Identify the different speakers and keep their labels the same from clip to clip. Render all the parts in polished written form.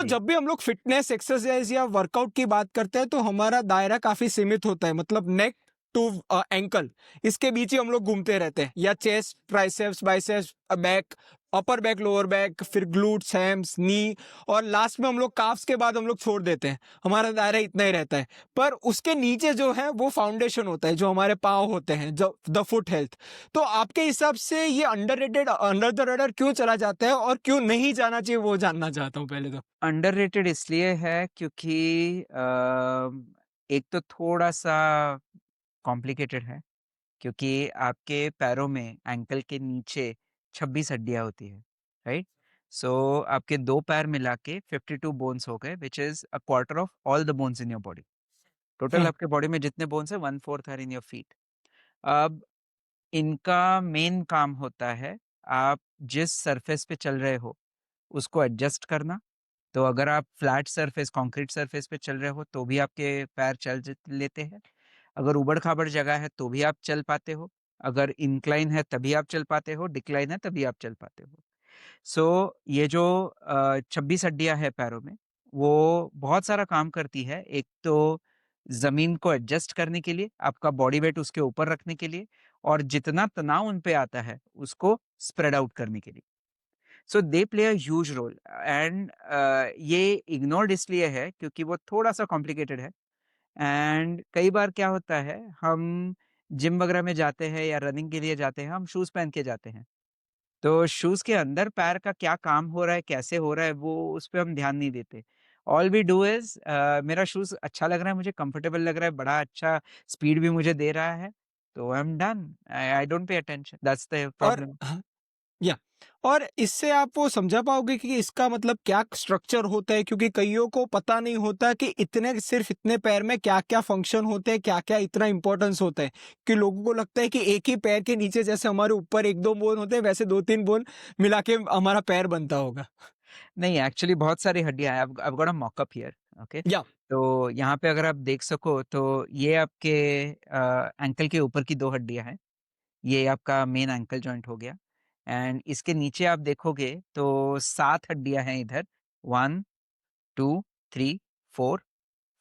Speaker 1: तो
Speaker 2: जी।
Speaker 1: जब भी हम लोग फिटनेस, एक्सरसाइज या वर्कआउट की बात करते हैं, तो हमारा दायरा काफ़ी सीमित होता है। मतलब नेक टू एंकल, इसके बीच ही हम लोग घूमते रहते हैं, या chest, triceps, biceps, back, upper back, lower back, फिर ग्लूट्स, हैम्स, नी, और लास्ट में हम लोग काफ्स के बाद हम लोग छोड़ देते हैं। हमारा दायरा इतना ही रहता है। पर उसके नीचे जो है वो फाउंडेशन होता है, जो हमारे पाँव होते हैं, जो द फुट हेल्थ। तो आपके हिसाब से ये अंडररेटेड, अंडर द रडार क्यों चला जाता है और क्यों नहीं जाना चाहिए, वो जानना चाहता हूँ पहले तो?
Speaker 2: अंडररेटेड इसलिए है क्योंकि एक तो थोड़ा-सा कॉम्प्लिकेटेड है, क्योंकि आपके पैरों में एंकल के नीचे 26 हड्डियाँ होती हैं, राइट? सो आपके 2 पैर मिला के 52 बोन्स हो गए, which is a quarter of all the bones in your body. Total
Speaker 1: hmm,
Speaker 2: आपके बॉडी में जितने बोन्स हैं 1/4 आर इन योर फीट। अब इनका मेन काम होता है, आप जिस सरफेस पे चल रहे हो, उसको एडजस्ट करना। तो अगर आप फ्लैट सरफेस, कंक्रीट सरफेस पे चल रहे हो, तो भी आपके पैर चल ज लेते हैं। अगर ऊबड़-खाबड़ जगह है, तो भी आप चल पाते हो। अगर इंक्लाइन है, तभी आप चल पाते हो, डिक्लाइन है, तभी आप चल पाते हो। सो ये जो 26 हड्डियाँ हैं पैरों में, वो बहुत सारा काम करती है। एक तो ज़मीन को एडजस्ट करने के लिए, आपका बॉडी वेट उसके ऊपर रखने के लिए, और जितना तनाव उन पे आता है, उसको स्प्रेड आउट करने के लिए। So they play a huge role, and ये इग्नोर्ड इसलिए है क्योंकि वो थोड़ा-सा कॉम्प्लिकेटेड है। एंड कई बार क्या होता है, हम जिम वगैरह में जाते हैं या रनिंग के लिए जाते हैं, हम शूज़ पहन के जाते हैं। तो शूज़ के अंदर पैर का क्या काम हो रहा है, कैसे हो रहा है, वो उस पे हम ध्यान नहीं देते। ऑल वी डू इज़ मेरा शूज़ अच्छा लग रहा है, मुझे कंफर्टेबल लग रहा है, बड़ा अच्छा स्पीड भी मुझे दे रहा है, तो I am done. I I don't pay attention, that's the
Speaker 1: और
Speaker 2: प्रॉब्लम।
Speaker 1: हाँ, या और इससे आप वो समझा पाओगे कि इसका मतलब क्या स्ट्रक्चर होता है? क्योंकि कइयों को पता नहीं होता कि इतने, सिर्फ़ इतने पैर में क्या-क्या फंक्शन होते हैं, क्या-क्या इतना इम्पोर्टेंस होता है, कि लोगों को लगता है कि एक ही पैर के नीचे जैसे हमारे ऊपर 1-2 बोन होते हैं, वैसे 2-3 बोन मिला के हमारा पैर बनता होगा।
Speaker 2: नहीं, एक्चुअली बहुत सारी हड्डियाँ हैं। I have got a mock up here, okay?
Speaker 1: या
Speaker 2: तो यहाँ पे अगर आप देख सको, तो ये आपके एंकल के ऊपर की 2 हड्डियाँ हैं। ये आपका मेन एंकल जॉइंट हो गया, एंड इसके नीचे आप देखोगे तो 7 हड्डियाँ हैं इधर। 1, 2, 3, 4,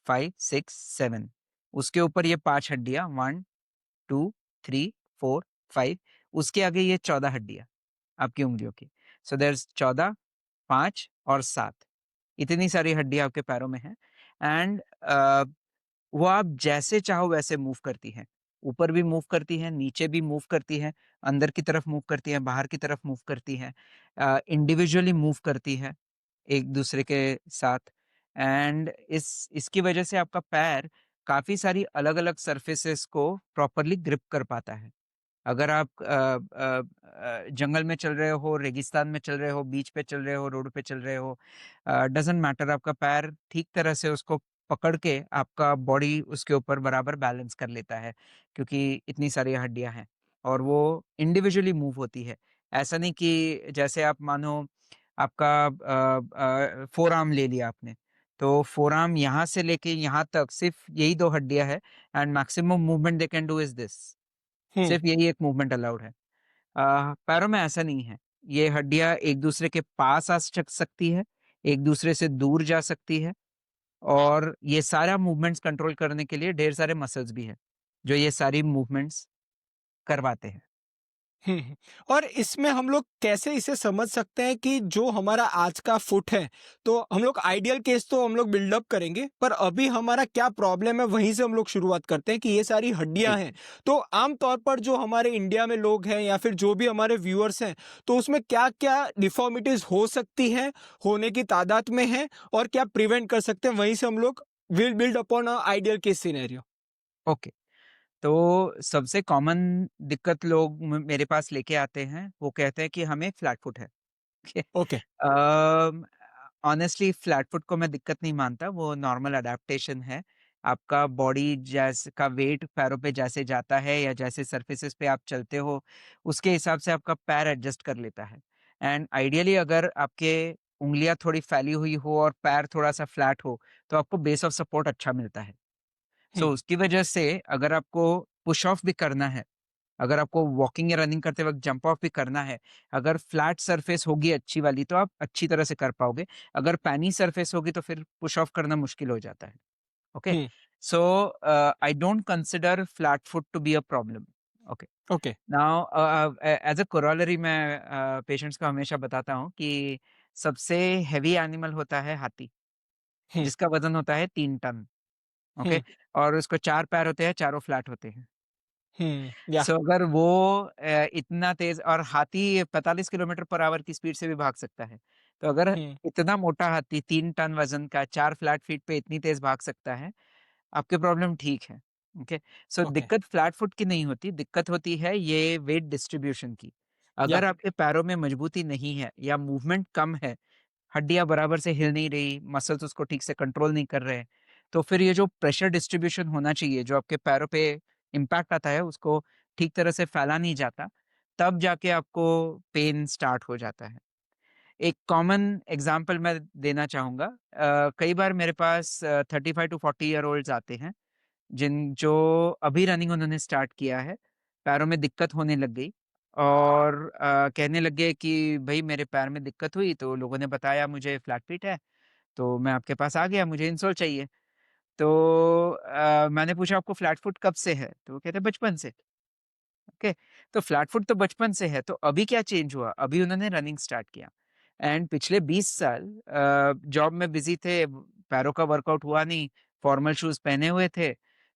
Speaker 2: 5, 6, 7। उसके ऊपर ये 5 हड्डियाँ, 1, 2, 3, 4, 5। उसके आगे ये 14 हड्डियाँ आपकी उँगलियों की। सो देयर इज़ 14, 5 और 7। इतनी सारी हड्डियाँ आपके पैरों में हैं, एंड वो आप जैसे चाहो वैसे मूव करती हैं। ऊपर भी मूव करती हैं, नीचे भी मूव करती हैं, अंदर की तरफ मूव करती हैं, बाहर की तरफ मूव करती हैं, इंडिविजुअली मूव करती हैं एक-दूसरे के साथ, एंड इसकी वजह से आपका पैर काफ़ी सारी अलग-अलग सरफेसेस को प्रॉपर्ली ग्रिप कर पाता है। अगर आप जंगल में चल रहे हो, रेगिस्तान में चल रहे हो, बीच पे चल रहे हो, रोड पे चल रहे हो, डज़न्ट मैटर, आपका पैर ठीक तरह से उसको पकड़ के आपका बॉडी उसके ऊपर बराबर बैलेंस कर लेता है, क्योंकि इतनी सारी हड्डियाँ हैं और वो इंडिविजुअली मूव होती है। ऐसा नहीं कि जैसे आप मानो आपका फोरआर्म ले लिया आपने, तो फोरआर्म यहाँ से लेके यहाँ तक सिर्फ़ यही 2 हड्डियाँ हैं, and maximum movement they can do is this.
Speaker 1: Hmm,
Speaker 2: सिर्फ़ यही एक मूवमेंट अलाउड है। पैरों में ऐसा नहीं है। ये हड्डियाँ एक-दूसरे के पास आ सक सकती है, एक-दूसरे से दूर जा सकती है, और ये सारा मूवमेंट्स कंट्रोल करने के लिए ढेर सारे मसल्स भी हैं, जो ये सारी मूवमेंट्स करवाते हैं।
Speaker 1: हुँ, हुँ। और इसमें हम लोग कैसे इसे समझ सकते हैं कि जो हमारा आज का फुट है, तो हम लोग आइडियल केस तो हम लोग बिल्डअप करेंगे, पर अभी हमारा क्या प्रॉब्लम है, वहीं से हम लोग शुरुआत करते हैं कि ये सारी
Speaker 2: जी।
Speaker 1: हड्डियाँ हैं। तो आम तौर पर जो हमारे इंडिया में लोग हैं, या फिर जो भी हमारे व्यूअर्स हैं, तो उसमें क्या-क्या डिफ़ॉर्मिटीज़ हो सकती हैं, होने की तादाद में हैं, और क्या प्रिवेंट कर सकते हैं? वहीं से हम लोग will build upon a ideal case scenario.
Speaker 2: Okay. तो सबसे कॉमन दिक्कत लोग मेरे पास लेके आते हैं, वो कहते हैं कि हमें फ्लैट फुट है।
Speaker 1: ओके।
Speaker 2: अम, ऑनेस्टली फ्लैट फुट को मैं दिक्कत नहीं मानता, वो नॉर्मल अडैप्टेशन है। आपका बॉडी जैसे का वेट पैरों पे जैसे जाता है या जैसे सरफेसेस पे आप चलते हो, उसके हिसाब से आपका पैर एडजस्ट कर लेता है। एंड आइडियली अगर आपके उँगलियाँ थोड़ी फैली हुई हो और पैर थोड़ा-सा फ्लैट हो, तो आपको बेस ऑफ सपोर्ट अच्छा मिलता है।
Speaker 1: हुँ,
Speaker 2: सो उसकी वजह से अगर आपको पुश ऑफ भी करना है, अगर आपको वॉकिंग या रनिंग करते वक़्त जंप ऑफ भी करना है, अगर फ्लैट सरफेस होगी अच्छी वाली तो आप अच्छी तरह से कर पाओगे। अगर पैनी सरफेस होगी तो फिर पुश ऑफ करना मुश्किल हो जाता है। Okay?
Speaker 1: Hmm,
Speaker 2: so I don't consider flat foot to be a problem. Okay.
Speaker 1: Okay.
Speaker 2: Now as a corollary मैं पेशेंट्स को हमेशा बताता हूँ कि सबसे हेवी एनिमल होता है हाथी,
Speaker 1: हुँ,
Speaker 2: जिसका वज़न होता है 3 टन, ओके?
Speaker 1: हुँ,
Speaker 2: और उसको 4 पैर होते हैं, चारों फ्लैट होते हैं।
Speaker 1: हुँ, या
Speaker 2: सो अगर वो इतना तेज़ और हाथी 45 किलोमीटर पर आवर की स्पीड से भी भाग सकता है। तो अगर
Speaker 1: हुँ,
Speaker 2: इतना मोटा हाथी 3 टन वज़न का 4 फ्लैट फीट पे इतनी तेज़ भाग सकता है, आपकी प्रॉब्लम ठीक है, ओके? सो
Speaker 1: ओके,
Speaker 2: दिक्कत फ्लैट फुट की नहीं होती, दिक्कत होती है ये वेट डिस्ट्रीब्यूशन की।
Speaker 1: या
Speaker 2: अगर आपके पैरों में मजबूती नहीं है या मूवमेंट कम है, हड्डियाँ बराबर से हिल नहीं रही, मसल्स उसको ठीक से कंट्रोल नहीं कर रहे, तो फिर ये जो प्रेशर डिस्ट्रीब्यूशन होना चाहिए, जो आपके पैरों पे इम्पैक्ट आता है, उसको ठीक तरह से फैला नहीं जाता, तब जाके आपको पेन स्टार्ट हो जाता है। एक कॉमन एग्ज़ाम्पल मैं देना चाहूँगा। कई बार मेरे पास 35 टू 40 ईयर ओल्ड्स आते हैं, जो अभी रनिंग उन्होंने स्टार्ट किया है, पैरों में दिक्कत होने लग गई और कहने लग गए कि भई मेरे पैर में दिक्कत हुई, तो लोगों ने बताया मुझे फ्लैट फीट है, तो मैं आपके पास आ गया, मुझे इंसोल चाहिए। तो मैंने पूछा आपको फ्लैट फुट कब से है? तो वो कहते हैं बचपन से। ओके, तो फ्लैट फुट तो बचपन से है, तो अभी क्या चेंज हुआ? अभी उन्होंने रनिंग स्टार्ट किया एंड पिछले 20 साल जॉब में बिज़ी थे, पैरों का वर्कआउट हुआ नहीं, फॉर्मल शूज़ पहने हुए थे,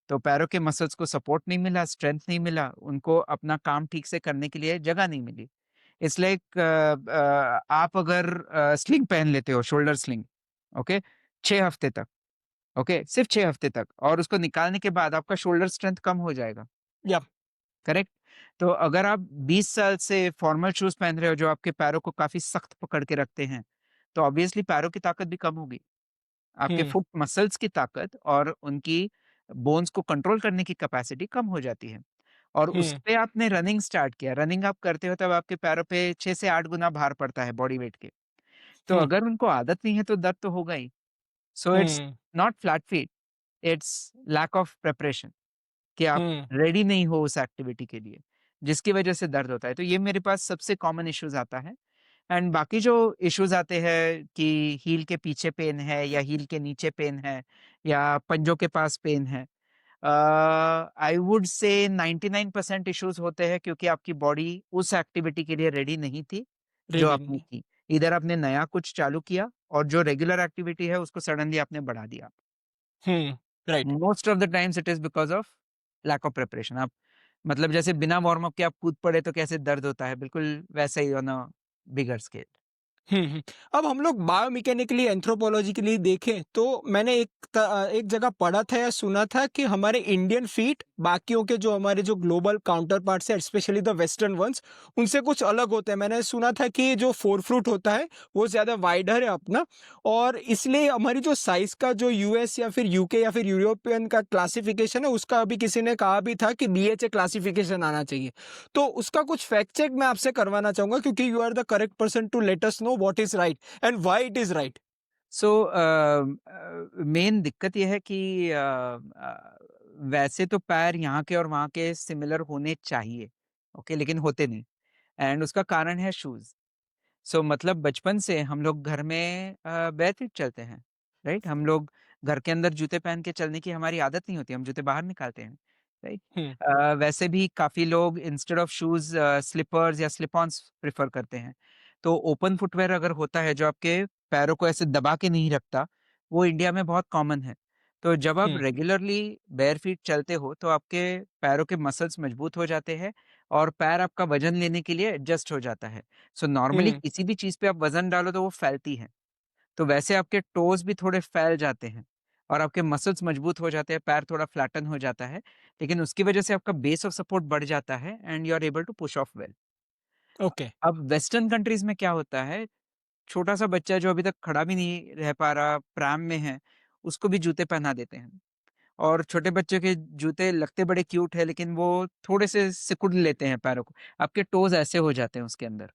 Speaker 2: तो पैरों के मसल्स को सपोर्ट नहीं मिला, स्ट्रेंथ नहीं मिला, उनको अपना काम ठीक से करने के लिए जगह नहीं मिली। इसलिए आप अगर स्लिंग पहन लेते हो, शोल्डर स्लिंग, ओके, 6 हफ्ते तक, ओके, सिर्फ़ 6 हफ्ते तक और उसको निकालने के बाद आपका शोल्डर स्ट्रेंथ कम हो जाएगा।
Speaker 1: या
Speaker 2: करेक्ट? तो अगर आप 20 साल से फॉर्मल शूज़ पहन रहे हो जो आपके पैरों को काफ़ी सख्त पकड़ के रखते हैं, तो ऑब्वियसली पैरों की ताकत भी कम होगी। आपके
Speaker 1: हुँ,
Speaker 2: फुट मसल्स की ताकत और उनकी बोन्स को कंट्रोल करने की कैपेसिटी कम हो जाती है। और
Speaker 1: हुँ,
Speaker 2: उसपे आपने रनिंग स्टार्ट किया, रनिंग आप करते हो तब आपके पैरों पे 6 से 8 गुना भार पड़ता है बॉडी वेट के। तो
Speaker 1: हुँ,
Speaker 2: अगर उनको आदत नहीं है तो दर्द तो होगा ही। So it's
Speaker 1: hmm,
Speaker 2: not flat feet, it's lack of preparation. कि आप
Speaker 1: हुँ,
Speaker 2: रेडी नहीं हो उस एक्टिविटी के लिए, जिसकी वजह से दर्द होता है। तो ये मेरे पास सबसे कॉमन इश्यूज़ आता है एंड बाकी जो इश्यूज़ आते हैं कि हील के पीछे पेन है या हील के नीचे पेन है या पंजों के पास पेन है। आई वुड से 99% इश्यूज़ होते हैं क्योंकि आपकी बॉडी उस एक्टिविटी के लिए रेडी नहीं थी, जो
Speaker 1: रेडी
Speaker 2: आपने
Speaker 1: नहीं।
Speaker 2: की। इधर आपने नया कुछ चालू किया और जो रेगुलर एक्टिविटी है उसको सडनली आपने बढ़ा दिया।
Speaker 1: Hmm, right.
Speaker 2: Most of the times it is because of lack of preparation. आप मतलब जैसे बिना वार्म अप के आप कूद पड़े तो कैसे दर्द होता है, बिल्कुल वैसा ही ऑन अ बिगर स्केल।
Speaker 1: हुँ, हुँ। अब हम लोग बायोमैकेनिकली एंथ्रोपोलॉजिकली देखें तो मैंने एक जगह पढ़ा था या सुना था कि हमारे इंडियन फीट बाकियों के जो हमारे जो ग्लोबल काउंटर पार्ट्स हैं स्पेशली द वेस्टर्न वन्स उनसे कुछ अलग होते हैं। मैंने सुना था कि जो फोरफ्रूट होता है वो ज़्यादा वाइडर है अपना और इसलिए हमारी जो साइज़ का जो यूएस या फिर यूके या फिर यूरोपियन का क्लासिफिकेशन है उसका अभी किसी ने कहा भी था कि बीएचए क्लासिफिकेशन आना चाहिए। तो उसका कुछ फैक्ट चेक मैं आपसे करवाना चाहूँगा क्योंकि you are the correct person to let us know what is right and why it is right.
Speaker 2: So main दिक्कत ये है कि वैसे तो पैर यहाँ के और वहाँ के सिमिलर होने चाहिए, ओके? लेकिन होते नहीं एंड उसका कारण है शूज़। सो मतलब बचपन से हम लोग घर में बैरेफुट चलते हैं, राइट? हम लोग घर के अंदर जूते पहन के चलने की हमारी आदत नहीं होती, हम जूते बाहर निकालते हैं, राइट?
Speaker 1: हुँ,
Speaker 2: वैसे भी काफ़ी लोग इंस्टेड ऑफ शूज़ स्लीपर्स या स्लिप-ऑन्स प्रेफ़र करते हैं। तो ओपन फुटवियर अगर होता है जो आपके पैरों को ऐसे दबा के नहीं रखता, वो इंडिया में बहुत कॉमन है। तो जब आप
Speaker 1: हुँ,
Speaker 2: रेगुलरली बेयर फीट चलते हो, तो आपके पैरों के मसल्स मजबूत हो जाते हैं और पैर आपका वज़न लेने के लिए एडजस्ट हो जाता है। सो नॉर्मली
Speaker 1: हुँ,
Speaker 2: किसी भी चीज़ पे आप वज़न डालो तो वो फैलती है। तो वैसे आपके टोज़ भी थोड़े फैल जाते हैं और आपके मसल्स मजबूत हो जाते हैं, पैर थोड़ा फ्लैटन हो जाता है। लेकिन उसकी वज़ह से आपका बेस ऑफ सपोर्ट बढ़ जाता है and you are able to push off well.
Speaker 1: Okay.
Speaker 2: अब वेस्टर्न कंट्रीज़ में क्या होता है, छोटा-सा बच्चा जो अभी तक खड़ा भी नहीं रह पा रहा, प्रैम में है, उसको भी जूते पहना देते हैं। और छोटे बच्चों के जूते लगते बड़े क्यूट है लेकिन वो थोड़े से सिकुड़ लेते हैं पैरों को। आपके टोज़ ऐसे हो जाते हैं उसके अंदर।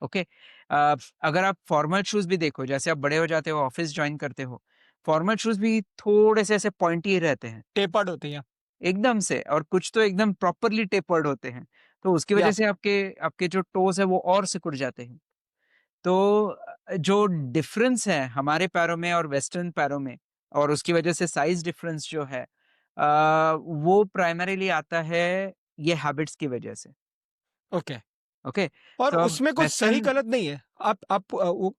Speaker 2: ओके। अगर आप फॉर्मल शूज़ भी देखो, जैसे आप बड़े हो जाते हो, ऑफ़िस जॉइन करते हो, फॉर्मल शूज़ भी थोड़े से ऐसे पॉइंटी रहते हैं।
Speaker 1: टेपर्ड होते हैं।
Speaker 2: एकदम से, और कुछ तो एकदम प्रॉपरली टेपर्ड होते हैं। तो उसकी वजह
Speaker 1: या
Speaker 2: से आपके आपके जो टोज़ है वो और सिकुड़ जाते हैं। तो जो डिफरेंस है हमारे पैरों में और वेस्टर्न पैरों में, और उसकी वजह से साइज़ डिफरेंस जो है वो प्राइमरीली आता है ये हैबिट्स की वजह से।
Speaker 1: ओके।
Speaker 2: ओके?
Speaker 1: और
Speaker 2: तो अब
Speaker 1: उसमें कुछ सही
Speaker 2: वेस्टर्न
Speaker 1: गलत नहीं है। आप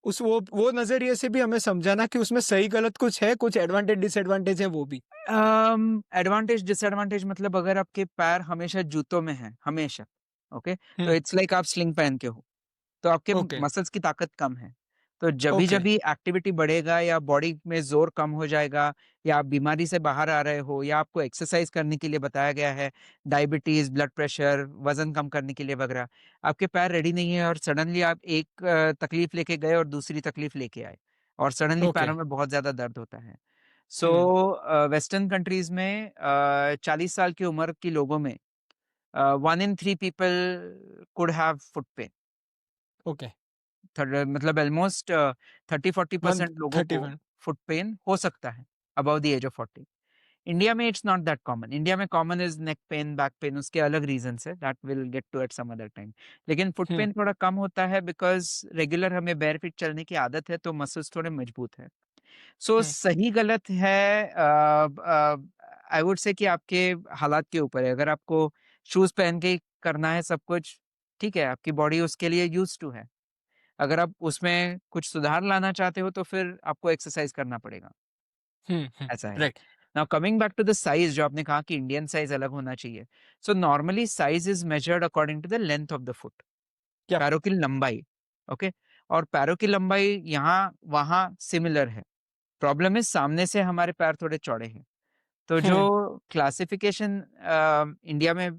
Speaker 1: उस वो नज़रिए से भी हमें समझाना कि उसमें सही गलत कुछ है, कुछ एडवांटेज डिसएडवांटेज है वो भी।
Speaker 2: एडवांटेज डिसएडवांटेज मतलब अगर आपके पैर हमेशा जूतों में हैं, हमेशा, ओके? तो
Speaker 1: हुँ,
Speaker 2: इट्स लाइक आप स्लिंग पहन के हो। तो आपके
Speaker 1: ओके,
Speaker 2: मसल्स की ताकत कम है। तो
Speaker 1: ओके,
Speaker 2: जभी-जभी एक्टिविटी बढ़ेगा या बॉडी में ज़ोर कम हो जाएगा, या आप बीमारी से बाहर आ रहे हो, या आपको एक्सरसाइज़ करने के लिए बताया गया है, डायबिटीज़, ब्लड प्रेशर, वज़न कम करने के लिए वगैरह, आपके पैर रेडी नहीं है और सडनली आप एक तकलीफ लेके गए और दूसरी तकलीफ लेके आए, और सडनली
Speaker 1: ओके।
Speaker 2: पैरों में बहुत ज़्यादा दर्द होता है। सो
Speaker 1: हुँ,
Speaker 2: वेस्टर्न कंट्रीज़ में 40 साल की उम्र के लोगों में 1 in 3 people could have foot pain.
Speaker 1: Okay.
Speaker 2: मतलब ऑलमोस्ट 30-40% लोगों को
Speaker 1: 131
Speaker 2: फुट पेन हो सकता है above the age of 40। India में it's not that common. India में common is neck pain, back pain, उसके अलग रीजंस है, that will get to at some other time. लेकिन फुट
Speaker 1: हुँ,
Speaker 2: पेन थोड़ा कम होता है बिकॉज रेगुलर हमें बेयर फीट चलने की आदत है, तो मसल्स थोड़े मजबूत है। सो
Speaker 1: हुँ,
Speaker 2: सही गलत है, आई वुड से कि आपके हालात के ऊपर है। अगर आपको शूज पहन के ही करना है सब कुछ, ठीक है, आपकी बॉडी उसके लिए यूज टू है। अगर आप उसमें कुछ सुधार लाना चाहते हो तो फिर आपको एक्सरसाइज करना पड़ेगा,
Speaker 1: हुँ,
Speaker 2: ऐसा है।
Speaker 1: Right.
Speaker 2: Now coming back to the size, जो आपने कहा कि इंडियन साइज़ अलग होना चाहिए। So normally size is measured according to the length of the foot,
Speaker 1: या
Speaker 2: पैरों की लंबाई, ओके? और पैरों की लंबाई यहाँ-वहाँ सिमिलर है। प्रॉब्लम इज़ सामने से हमारे पैर थोड़े चौड़े हैं। तो जो
Speaker 1: हुँ,
Speaker 2: क्लासिफ़िकेशन इंडिया में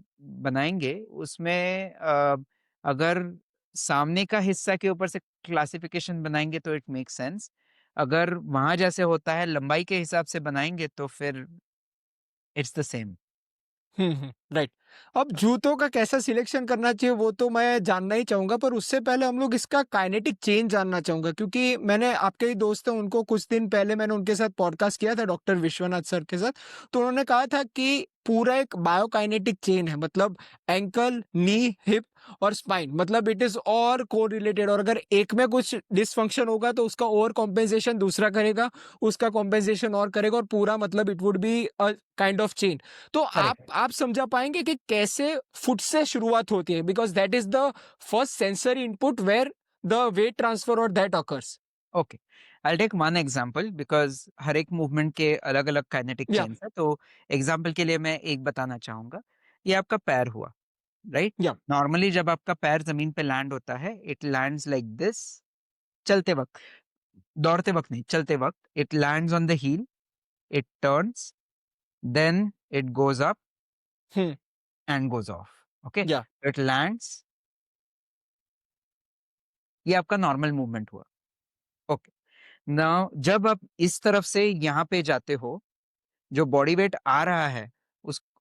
Speaker 2: बनाएँगे उसमें अगर सामने का हिस्सा के ऊपर से क्लासिफ़िकेशन बनाएँगे तो इट मेक्स सेंस। अगर वहाँ जैसे होता है लंबाई के हिसाब से बनाएँगे तो फिर इट्स द सेम।
Speaker 1: राइट। अब जूतों का कैसा सिलेक्शन करना चाहिए वो तो मैं जानना ही चाहूँगा, पर उससे पहले हम लोग इसका काइनेटिक चेंज जानना चाहूँगा, क्योंकि मैंने आपके ही दोस्त हैं उनको कुछ दिन पहले मैंने उनके साथ पॉडकास्ट किया था डॉक्टर विश्वनाथ सर के साथ। तो उन्होंने कहा था कि पूरा एक बायोकाइनेटिक चेन है, मतलब एंकल, नी, हिप और स्पाइन, मतलब इट इज़ ऑल कोरिलेटेड, और अगर एक में कुछ डिसफंक्शन होगा तो उसका ओवर कॉम्पेंसेशन दूसरा करेगा, उसका कॉम्पेंसेशन और करेगा, और पूरा मतलब it would be a kind of chain. तो
Speaker 2: करेक्ट।
Speaker 1: आप समझा पाएँगे कि कैसे फुट से शुरुआत होती है? Because that is the first sensory input where the weight transfer और that occurs.
Speaker 2: Okay, I will take one example because हर एक मूवमेंट के अलग-अलग काइनेटिक
Speaker 1: या
Speaker 2: चेन्स हैं। तो एग्जांपल के लिए मैं एक बताना चाहूँगा। ये आपका पैर हुआ, राइट?
Speaker 1: या
Speaker 2: नॉर्मली जब आपका पैर ज़मीन पे लैंड होता है, इट लैंड्स लाइक दिस, चलते वक़्त, दौड़ते वक़्त नहीं, चलते वक़्त। It lands on the heel, it turns, then it goes up
Speaker 1: hmm,
Speaker 2: and goes off, okay?
Speaker 1: या
Speaker 2: इट लैंड्स, ये आपका नॉर्मल मूवमेंट हुआ, ओके। नाउ जब आप इस तरफ से यहाँ पे जाते हो, जो बॉडी वेट आ रहा है,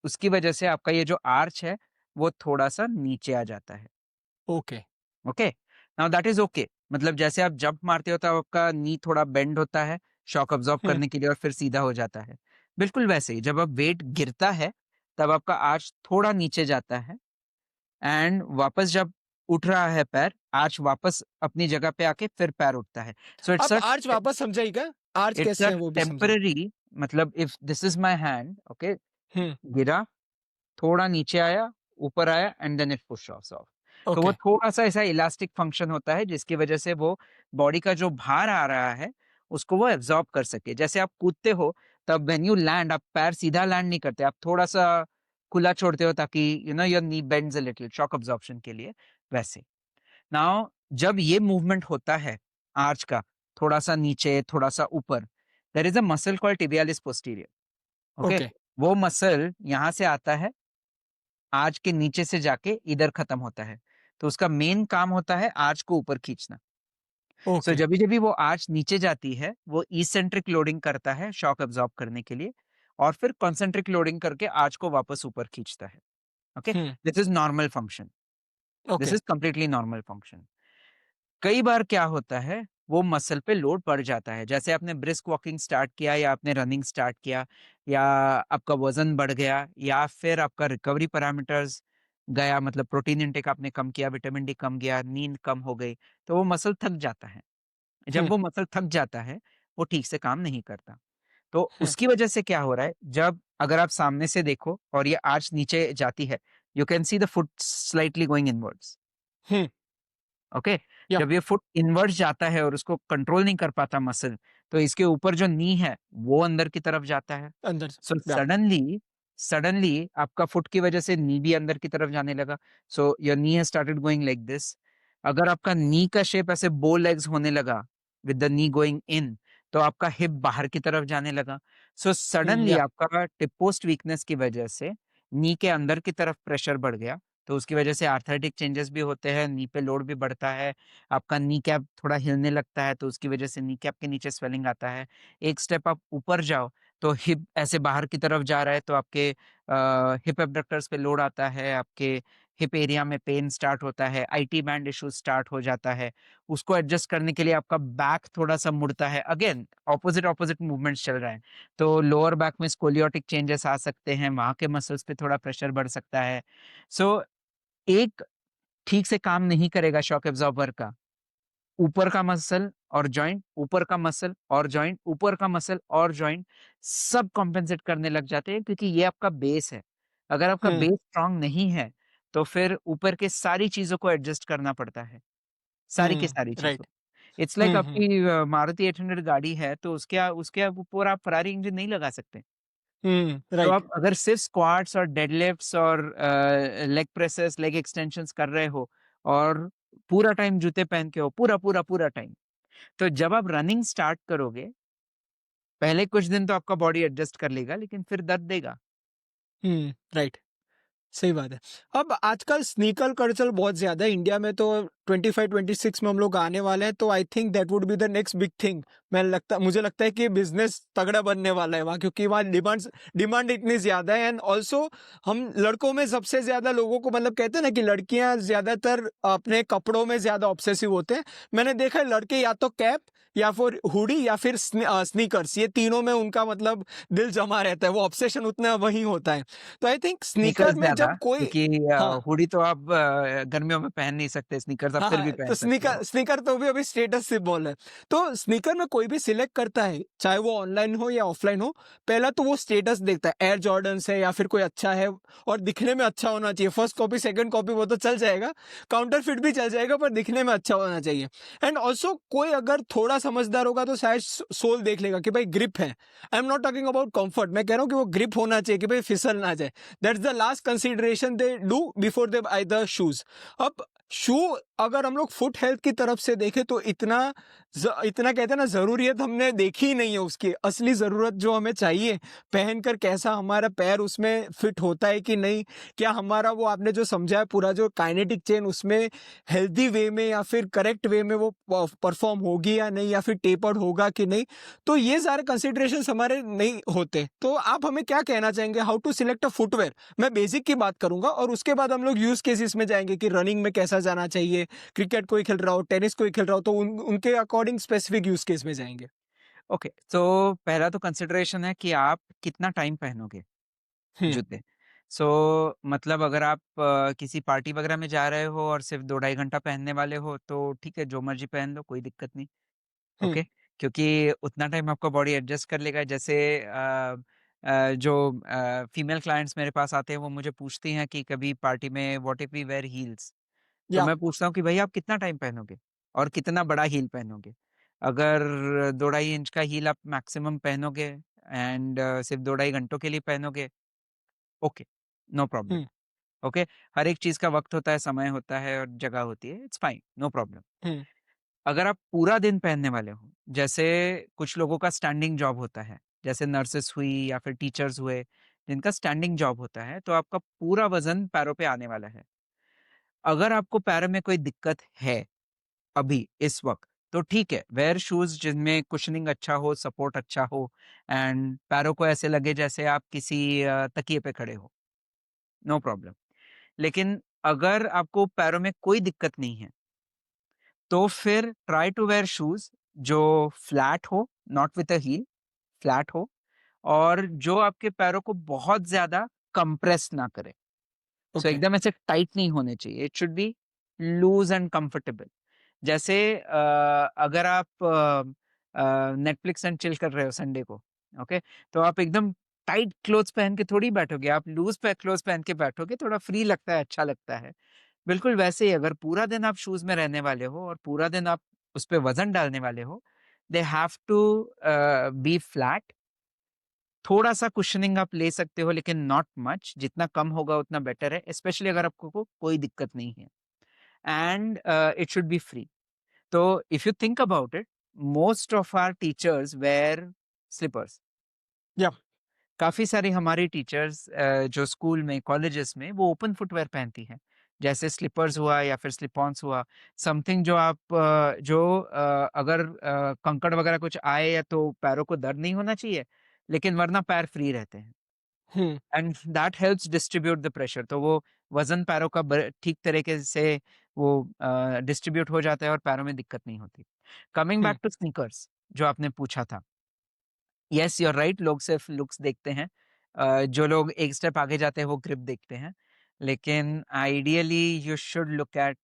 Speaker 2: उसकी वजह से आपका ये जो आर्च है, वो थोड़ा-सा नीचे आ जाता है,
Speaker 1: okay.
Speaker 2: Okay? Now that is okay. मतलब जैसे आप जंप मारते हो तब आपका नी थोड़ा बेंड होता है, शॉक अब्ज़ॉर्ब
Speaker 1: हुँ,
Speaker 2: करने के लिए, और फिर सीधा हो जाता है। बिल्कुल वैसे ही जब आप वेट गिरता है, तब आपका आर्च थोड़ा नीचे जाता है, एंड वापस जब उठ रहा है पैर, आर्च वापस अपनी जगह पे आके फिर पैर उठता है। सो
Speaker 1: आप आर्च वापस समझाइएगा? आर्च
Speaker 2: इट्स अ
Speaker 1: कैसे है वो भी समझाइए?
Speaker 2: टेम्परेरी, मतलब if this is my hand, okay,
Speaker 1: hmm,
Speaker 2: गिरा, थोड़ा नीचे आया, ऊपर आया, and then it push off. तो वो
Speaker 1: ओके।
Speaker 2: थोड़ा-सा ऐसा इलास्टिक फंक्शन होता है जिसकी वजह से वो बॉडी का जो भार आ रहा है, उसको वो एब्ज़ॉर्ब कर सके। जैसे आप कूदते हो तब व्हेन यू लैंड, आप पैर सीधा लैंड नहीं करते, आप थोड़ा-सा खुला छोड़ते हो ताकि your knee bends a little shock absorption के लिए, वैसे। नाउ जब ये मूवमेंट होता है आर्च का, थोड़ा-सा नीचे, थोड़ा-सा ऊपर, there is a muscle called tibialis posterior, okay?
Speaker 1: Okay,
Speaker 2: वो मसल यहाँ से आता है, आर्च के नीचे से जाके इधर खत्म होता है। तो उसका मेन काम होता है आर्च को ऊपर खींचना। So
Speaker 1: okay.
Speaker 2: जभी-जभी वो आर्च नीचे जाती है, वो इसेंट्रिक लोडिंग करता है शॉक अब्ज़ॉर्ब करने के लिए, और फिर कॉन्सेंट्रिक लोडिंग करके आर्च को वापस ऊपर खींचता है। Okay?
Speaker 1: Hmm,
Speaker 2: this is normal function. This
Speaker 1: okay.
Speaker 2: Is completely normal function. कई बार क्या होता है, वो मसल पे लोड पड़ जाता है। जैसे आपने ब्रिस्क वॉकिंग स्टार्ट किया, या आपने रनिंग स्टार्ट किया, या आपका वज़न बढ़ गया या फिर आपका रिकवरी पैरामीटर्स गया मतलब प्रोटीन इंटेक आपने कम किया, विटामिन डी कम गया, नींद कम हो गई, तो वो मसल थक जाता है। जब
Speaker 1: हुँ,
Speaker 2: वो मसल थक जाता है, वो ठीक से काम नहीं करता। तो
Speaker 1: हुँ,
Speaker 2: उसकी वजह से क्या हो रहा है, जब अगर आप सामने से देखो और ये आर्च नीचे जाती है, you can see the foot slightly going inwards,
Speaker 1: hmm,
Speaker 2: okay?
Speaker 1: या
Speaker 2: जब ये फुट इनवर्ड्स जाता है और उसको कंट्रोल नहीं कर पाता मसल, तो इसके ऊपर जो नी है, वो अंदर की तरफ जाता है।
Speaker 1: अंदर से
Speaker 2: सो
Speaker 1: या
Speaker 2: सडनली सडनली आपका फुट की वजह से नी भी अंदर की तरफ जाने लगा। So your knee has started going like this. अगर आपका नी का शेप ऐसे बो लेग्स होने लगा with the knee going in, तो आपका हिप बाहर की तरफ जाने लगा। सो सडनली
Speaker 1: या
Speaker 2: आपका टिप पोस्ट वीकनेस की वजह से नी के अंदर की तरफ प्रेशर बढ़ गया। तो उसकी वजह से आर्थराइटिक चेंजेस भी होते हैं, नी पे लोड भी बढ़ता है, आपका नी कैप थोड़ा हिलने लगता है, तो उसकी वजह से नी कैप के नीचे स्वेलिंग आता है। एक स्टेप आप ऊपर जाओ तो हिप ऐसे बाहर की तरफ जा रहा है तो आपके हिप एब्डक्टर्स पे लोड आता है, आपके हिप एरिया में पेन स्टार्ट होता है, आईटी बैंड इश्यू स्टार्ट हो जाता है। उसको एडजस्ट करने के लिए आपका बैक थोड़ा-सा मुड़ता है। अगेन ऑपोज़िट मूवमेंट्स चल रहे हैं। तो लोअर बैक में स्कोलियोटिक चेंजेस आ सकते हैं, वहाँ के मसल्स पे थोड़ा प्रेशर बढ़ सकता है। सो एक ठीक से काम नहीं करेगा शॉक एब्ज़ॉर्बर का। ऊपर का मसल और जॉइंट, ऊपर का मसल और जॉइंट, ऊपर का मसल और जॉइंट सब कॉम्पेंसेट करने लग जाते हैं क्योंकि ये आपका बेस है। अगर आपका
Speaker 1: हुँ,
Speaker 2: बेस स्ट्रॉन्ग नहीं है, तो फिर ऊपर के सारी चीज़ों को एडजस्ट करना पड़ता है, सारी की
Speaker 1: हुँ,
Speaker 2: सारी चीज़ों।
Speaker 1: राइट।
Speaker 2: इट्स लाइक
Speaker 1: हुँ, हुँ,
Speaker 2: आपकी मारुति 800 गाड़ी है तो उसके ऊपर आप फेरारी इंजन नहीं लगा सकते।
Speaker 1: हुँ,
Speaker 2: तो
Speaker 1: राइट।
Speaker 2: आप अगर सिर्फ स्क्वाट्स और डेडलिफ्ट्स और लेग प्रेसेस, लेग एक्सटेंशंस कर रहे हो और पूरा टाइम जूते पहन के हो, पूरा टाइम, तो जब आप रनिंग स्टार्ट करोगे, पहले कुछ दिन तो आपका बॉडी एडजस्ट कर लेगा, लेकिन फिर दर्द देगा।
Speaker 1: हुँ, राइट। सही बात है। अब आजकल स्नीकर कल्चर बहुत ज़्यादा है इंडिया में, तो 25-26 में हम लोग आने वाले हैं, तो I think that would be the next big thing. मुझे लगता है कि बिज़नेस तगड़ा बनने वाला है वहाँ, क्योंकि वहाँ डिमांड इतनी ज़्यादा है। एंड ऑल्सो हम लड़कों में सबसे ज़्यादा लोगों को, मतलब कहते हैं ना कि लड़कियाँ ज़्यादातर अपने कपड़ों में ज़्यादा ऑब्सेसिव होते हैं। मैंने देखा है लड़के या तो कैप या फिर हुडी या फिर स्नीकर्स, ये तीनों में उनका मतलब दिल जमा रहता है, वो ऑब्सेशन उतना वही होता है। तो आई थिंक
Speaker 2: स्नीकर्स
Speaker 1: स्नीकर में
Speaker 2: ज़्यादा
Speaker 1: जब कोई
Speaker 2: क्योंकि
Speaker 1: हाँ,
Speaker 2: हुडी तो आप गर्मियों में पहन नहीं सकते, स्नीकर्स आप
Speaker 1: हाँ,
Speaker 2: फिर
Speaker 1: हाँ,
Speaker 2: भी
Speaker 1: तो
Speaker 2: पहन सकते
Speaker 1: स्नीकर
Speaker 2: हो।
Speaker 1: स्नीकर तो भी अभी स्टेटस सिंबल है। तो स्नीकर में कोई भी सिलेक्ट करता है, चाहे वो ऑनलाइन हो या ऑफलाइन हो, पहला तो वो स्टेटस देखता है, एयर जॉर्डन्स है या फिर कोई अच्छा है और दिखने में अच्छा होना चाहिए। फर्स्ट कॉपी, सेकंड कॉपी वो तो चल जाएगा, काउंटरफिट भी चल जाएगा, पर दिखने में अच्छा होना चाहिए। एंड ऑल्सो कोई अगर थोड़ा समझदार होगा तो शायद सोल देख लेगा कि भाई ग्रिप है। आई am not talking about comfort, मैं कह रहा हूँ कि वो ग्रिप होना चाहिए कि भाई फिसल ना जाए। That's the last consideration they do before they by the shoes. अब शू, अगर हम लोग फुट हेल्थ की तरफ से देखें तो इतना कहते हैं ना, ज़रूरियत हमने देखी ही नहीं है उसकी। असली ज़रूरत जो हमें चाहिए, पहनकर कैसा हमारा पैर उसमें फिट होता है कि नहीं, क्या हमारा वो आपने जो समझाया पूरा जो काइनेटिक चेन उसमें हेल्दी वे में या फिर करेक्ट वे में वो परफॉर्म होगी या नहीं, या फिर टेपर्ड होगा कि नहीं, तो ये सारे कंसिडरेशंस हमारे नहीं होते। तो आप हमें क्या कहना चाहेंगे, how to select a footwear? मैं बेसिक की बात करूंगा और उसके बाद हम लोग यूज केसेस में जाएंगे कि रनिंग में कैसा जाना चाहिए, क्रिकेट कोई खेल रहा हो, टेनिस कोई खेल रहा हो, तो उनके अकॉर्डिंग स्पेसिफिक यूज केस में जाएंगे।
Speaker 2: ओके, तो पहला तो कंसिडरेशन है कि आप कितना टाइम पहनोगे
Speaker 1: हम्म।
Speaker 2: जूते। सो मतलब अगर आप किसी पार्टी वगैरह में जा रहे हो और सिर्फ 2 ढाई घंटा पहनने वाले हो, तो ठीक है, जो मर्ज़ी पहन लो, कोई दिक्कत नहीं।
Speaker 1: हम्म।
Speaker 2: ओके? क्योंकि उतना टाइम आपका बॉडी एडजस्ट कर लेगा। जैसे जो फीमेल क्लाइंट्स मेरे पास आते हैं वो मुझे पूछती हैं कि कभी पार्टी में what if we wear heels? तो
Speaker 1: या
Speaker 2: मैं पूछता हूँ कि भई आप कितना टाइम पहनोगे? और कितना बड़ा हील पहनोगे? अगर 2 ढाई इंच का हील आप मैक्सिमम पहनोगे एंड सिर्फ 2 ढाई घंटों के लिए पहनोगे, ओके, नो प्रॉब्लम।
Speaker 1: हम्म।
Speaker 2: ओके? हर एक चीज़ का वक़्त होता है, समय होता है और जगह होती है, इट्स फाइन, नो प्रॉब्लम।
Speaker 1: हम्म।
Speaker 2: अगर आप पूरा दिन पहनने वाले हो, जैसे कुछ लोगों का स्टैंडिंग जॉब होता है, जैसे नर्सेस हुई या फिर टीचर्स हुए, जिनका स्टैंडिंग जॉब होता है, तो आपका पूरा वज़न पैरों पे आने वाला है। अगर आपको पैरों में कोई दिक्कत है, अभी इस वक़्त, तो ठीक है, वेयर शूज़ जिनमें कुशनिंग अच्छा हो, सपोर्ट अच्छा हो एंड पैरों को ऐसे लगे जैसे आप किसी तकिए पे खड़े हो, नो प्रॉब्लम। लेकिन अगर आपको पैरों में कोई दिक्कत नहीं है, तो फिर ट्राई टू वियर शूज़ जो फ्लैट हो, not with a heel, flat हो और जो आपके पैरों को बहुत ज़्यादा कंप्रेस ना करे। So
Speaker 1: okay.
Speaker 2: एकदम ऐसे टाइट नहीं होने चाहिए, it should be loose and comfortable. जैसे अगर आप नेटफ्लिक्स एंड चिल कर रहे हो संडे को, ओके? तो आप एकदम टाइट क्लोथ्स पहन के थोड़ी बैठोगे, आप लूज़ क्लोथ्स पहन के बैठोगे, थोड़ा फ्री लगता है, अच्छा लगता है। बिल्कुल वैसे ही अगर पूरा दिन आप शूज़ में रहने वाले हो और पूरा दिन आप उस पे वज़न डालने वाले हो, they have to be flat. थोड़ा-सा कुशनिंग आप ले सकते हो लेकिन नॉट मच, जितना कम होगा उतना बेटर है, स्पेशली अगर आपको कोई दिक्कत नहीं है। And it should be free. तो if you think about it, most of our teachers wear slippers.
Speaker 1: Yeah.
Speaker 2: काफ़ी सारी हमारी टीचर्स जो स्कूल में, कॉलेजेस में वो ओपन फुटवियर पहनती हैं। जैसे स्लीपर्स हुआ या फिर स्लिप-ऑन्स हुआ, समथिंग जो आप अगर कंकड़ वगैरह कुछ आए या तो पैरों को दर्द नहीं होना चाहिए, लेकिन वरना पैर फ्री रहते हैं।
Speaker 1: Hmm,
Speaker 2: and that helps distribute the pressure, तो वो वज़न पैरों का ठीक तरीके से वो डिस्ट्रीब्यूट हो जाता है और पैरों में दिक्कत नहीं होती। Coming
Speaker 1: hmm,
Speaker 2: back to sneakers जो आपने पूछा था। येस, यू आर राइट, लोग सिर्फ लुक्स देखते हैं। जो लोग एक स्टेप आगे जाते हैं वो ग्रिप देखते हैं। लेकिन ideally you should look at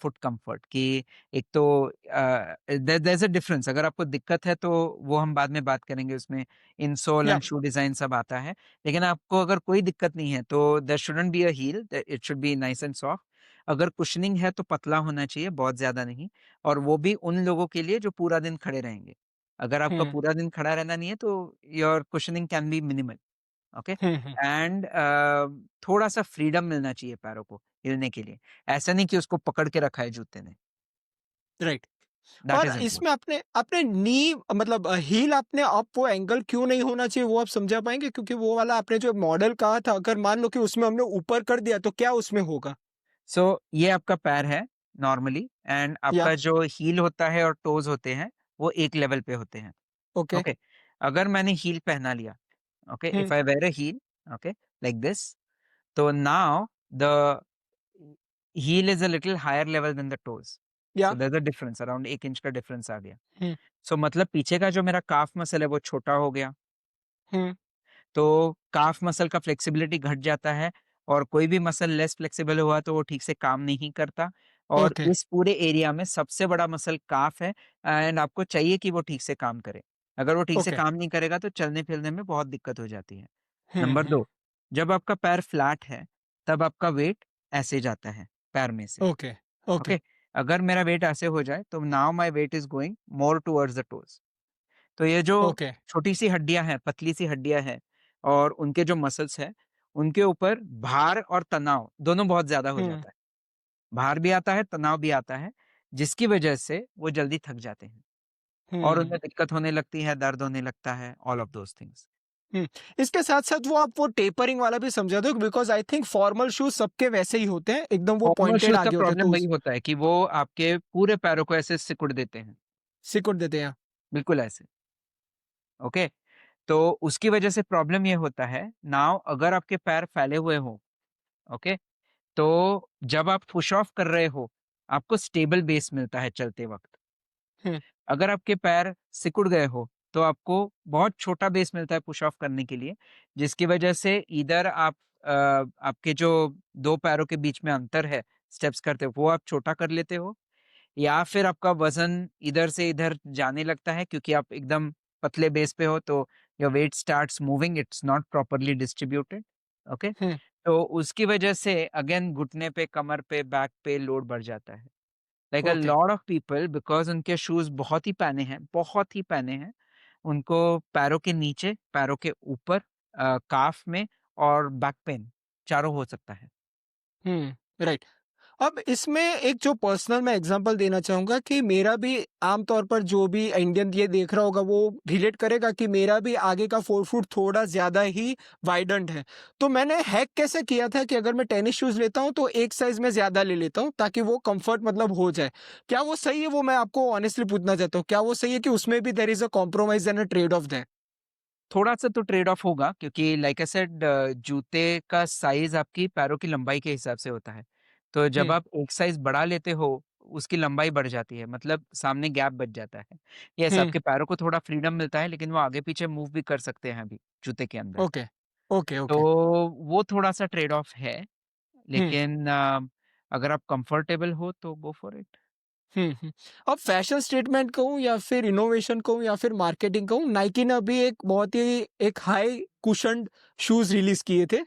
Speaker 2: foot comfort कि एक तो देयर इज़ अ डिफरेंस। अगर आपको दिक्कत है तो वो हम बाद में बात करेंगे, उसमें इनसोल
Speaker 1: या।
Speaker 2: एंड शू डिज़ाइन सब आता है। लेकिन आपको अगर कोई दिक्कत नहीं है तो there shouldn't be a heel, it should be nice and soft. अगर कुशनिंग है तो पतला होना चाहिए, बहुत ज़्यादा नहीं, और वो भी उन लोगों के लिए जो पूरा दिन खड़े रहेंगे। अगर आपका
Speaker 1: हुँ,
Speaker 2: पूरा दिन खड़ा रहना नहीं है तो your cushioning can be minimal, okay?
Speaker 1: Hmm, hmm,
Speaker 2: and थोड़ा-सा फ्रीडम मिलना चाहिए पैरों को हिलने के लिए। ऐसा नहीं कि उसको पकड़ के रखा है जूते ने,
Speaker 1: राइट।
Speaker 2: दैट
Speaker 1: और
Speaker 2: इज़
Speaker 1: इसमें
Speaker 2: इम्पोर्टेंट।
Speaker 1: आपने आपने नी मतलब हील आपने अप वो एंगल क्यों नहीं होना चाहिए वो आप समझा पाएँगे? क्योंकि वो वाला आपने जो मॉडल कहा था अगर मान लो कि उसमें हमने ऊपर कर दिया तो क्या उसमें होगा?
Speaker 2: सो ये आपका पैर है नॉर्मली, एंड
Speaker 1: या।
Speaker 2: आपका जो हील होता है और टोज़ होते हैं, वो एक लेवल पे होते हैं,
Speaker 1: ओके।
Speaker 2: ओके? अगर मैंने हील पहना लिया, okay?
Speaker 1: Hmm,
Speaker 2: if I wear a heel, okay? Like this, तो now the heel is a little higher level than the toes. So
Speaker 1: या।
Speaker 2: there's a difference, around 1 inch का डिफरेंस आ गया।
Speaker 1: हुँ,
Speaker 2: सो मतलब पीछे का जो मेरा काफ मसल है वो छोटा हो गया,
Speaker 1: हुँ,
Speaker 2: तो काफ मसल का फ्लेक्सिबिलिटी घट जाता है, और कोई भी मसल लेस फ्लेक्सिबल हुआ तो वो ठीक से काम नहीं करता, और
Speaker 1: ओके,
Speaker 2: इस पूरे एरिया में सबसे बड़ा मसल काफ है, एंड आपको चाहिए कि वो ठीक से काम करे। अगर वो ठीक से
Speaker 1: ओके।
Speaker 2: काम नहीं करेगा तो चलने-फिरने में बहुत दिक्कत हो जाती है।
Speaker 1: हुँ,
Speaker 2: नंबर
Speaker 1: हुँ,
Speaker 2: 2, जब आपका पैर फ्लैट है, तब आपका वेट ऐसे जाता है पैर में से।
Speaker 1: ओके, ओके,
Speaker 2: ओके, अगर मेरा वेट ऐसे हो जाए तो now my weight is going more towards the toes. तो ये जो
Speaker 1: ओके।
Speaker 2: छोटी-सी हड्डियाँ हैं, पतली-सी हड्डियाँ हैं, और उनके जो मसल्स हैं, उनके ऊपर भार और तनाव दोनों बहुत ज़्यादा हो
Speaker 1: हुँ,
Speaker 2: जाता है। भार भी आता है, तनाव भी आता है, जिसकी वजह से वो जल्दी थक जाते हैं और
Speaker 1: हुँ,
Speaker 2: उनमें दिक्कत होने लगती है, दर्द होने लगता है, ऑल ऑफ दोज़ थिंग्स।
Speaker 1: हुँ। इसके साथ-साथ वो आप वो टेपरिंग वाला भी समझा दो because I think formal shoes सबके वैसे ही होते हैं, एकदम वो
Speaker 2: फॉर्मल
Speaker 1: पॉइंटेड
Speaker 2: शूज़ का
Speaker 1: आगे होते हैं तो
Speaker 2: प्रॉब्लम वही
Speaker 1: उस
Speaker 2: होता है कि वो आपके पूरे पैरों को ऐसे सिकुड़ देते हैं,
Speaker 1: सिकुड़ देते हैं।
Speaker 2: बिल्कुल ऐसे, ओके? तो उसकी वजह से प्रॉब्लम ये होता है, नाउ अगर आपके पैर फैले हुए हों, ओके? तो जब आप पुश ऑफ कर रहे हो, आपको स्टेबल बेस मिलता है चलते वक़्त।
Speaker 1: हुँ,
Speaker 2: अगर आपके पैर सिकुड़ गए हो, तो आपको बहुत छोटा बेस मिलता है पुश ऑफ करने के लिए, जिसकी वजह से ईदर आप आपके जो 2 पैरों के बीच में अंतर है, स्टेप्स करते हो, वो आप छोटा कर लेते हो, या फिर आपका वज़न इधर से इधर जाने लगता है क्योंकि आप एकदम पतले बेस पे हो, तो your weight starts moving, it's not properly distributed, okay?
Speaker 1: Hmm,
Speaker 2: तो उसकी वजह से अगेन घुटने पे, कमर पे, बैक पे लोड बढ़ जाता है। Like a
Speaker 1: okay,
Speaker 2: lot of people, because उनके शूज़ बहुत ही पैने हैं, उनको पैरों के नीचे, पैरों के ऊपर, काफ में और बैक पेन चारों हो सकता है।
Speaker 1: हुँ, राइट। अब इसमें एक जो पर्सनल मैं एग्ज़ाम्पल देना चाहूँगा कि मेरा भी आम तौर पर जो भी इंडियन ये देख रहा होगा वो रिलेट करेगा कि मेरा भी आगे का फ़ोरफुट थोड़ा ज़्यादा ही वाइडेंड है। तो मैंने हैक कैसे किया था कि अगर मैं टेनिस शूज़ लेता हूँ तो एक साइज़ मैं ज़्यादा ले लेता हूँ ताकि वो कम्फ़र्ट मतलब हो जाए। क्या वो सही है वो मैं आपको ऑनेस्टली पूछना चाहता हूँ। क्या वो सही है कि उसमें भी there is a compromise and a trade off there?
Speaker 2: थोड़ा-सा तो ट्रेड ऑफ होगा क्योंकि लाइक आई सेड, जूते का साइज़ आपकी पैरों की लंबाई के हिसाब से होता है। तो जब
Speaker 1: हुँ,
Speaker 2: आप एक साइज़ बड़ा लेते हो, उसकी लंबाई बढ़ जाती है, मतलब सामने गैप बच जाता है। यस,
Speaker 1: हुँ,
Speaker 2: आपके पैरों को थोड़ा फ्रीडम मिलता है, लेकिन वो आगे-पीछे मूव भी कर सकते हैं अभी, जूते के अंदर।
Speaker 1: ओके, ओके,
Speaker 2: तो
Speaker 1: ओके।
Speaker 2: वो थोड़ा-सा ट्रेड ऑफ है,
Speaker 1: हुँ,
Speaker 2: लेकिन अगर आप कंफर्टेबल हो तो गो फॉर इट।
Speaker 1: हुँ, हुँ। अब फैशन स्टेटमेंट कहूँ या फिर इनोवेशन कहूँ या फिर मार्केटिंग कहूँ, नाइकी ने अभी एक बहुत ही एक हाई कुशन्ड शूज़ रिलीज़ किए थे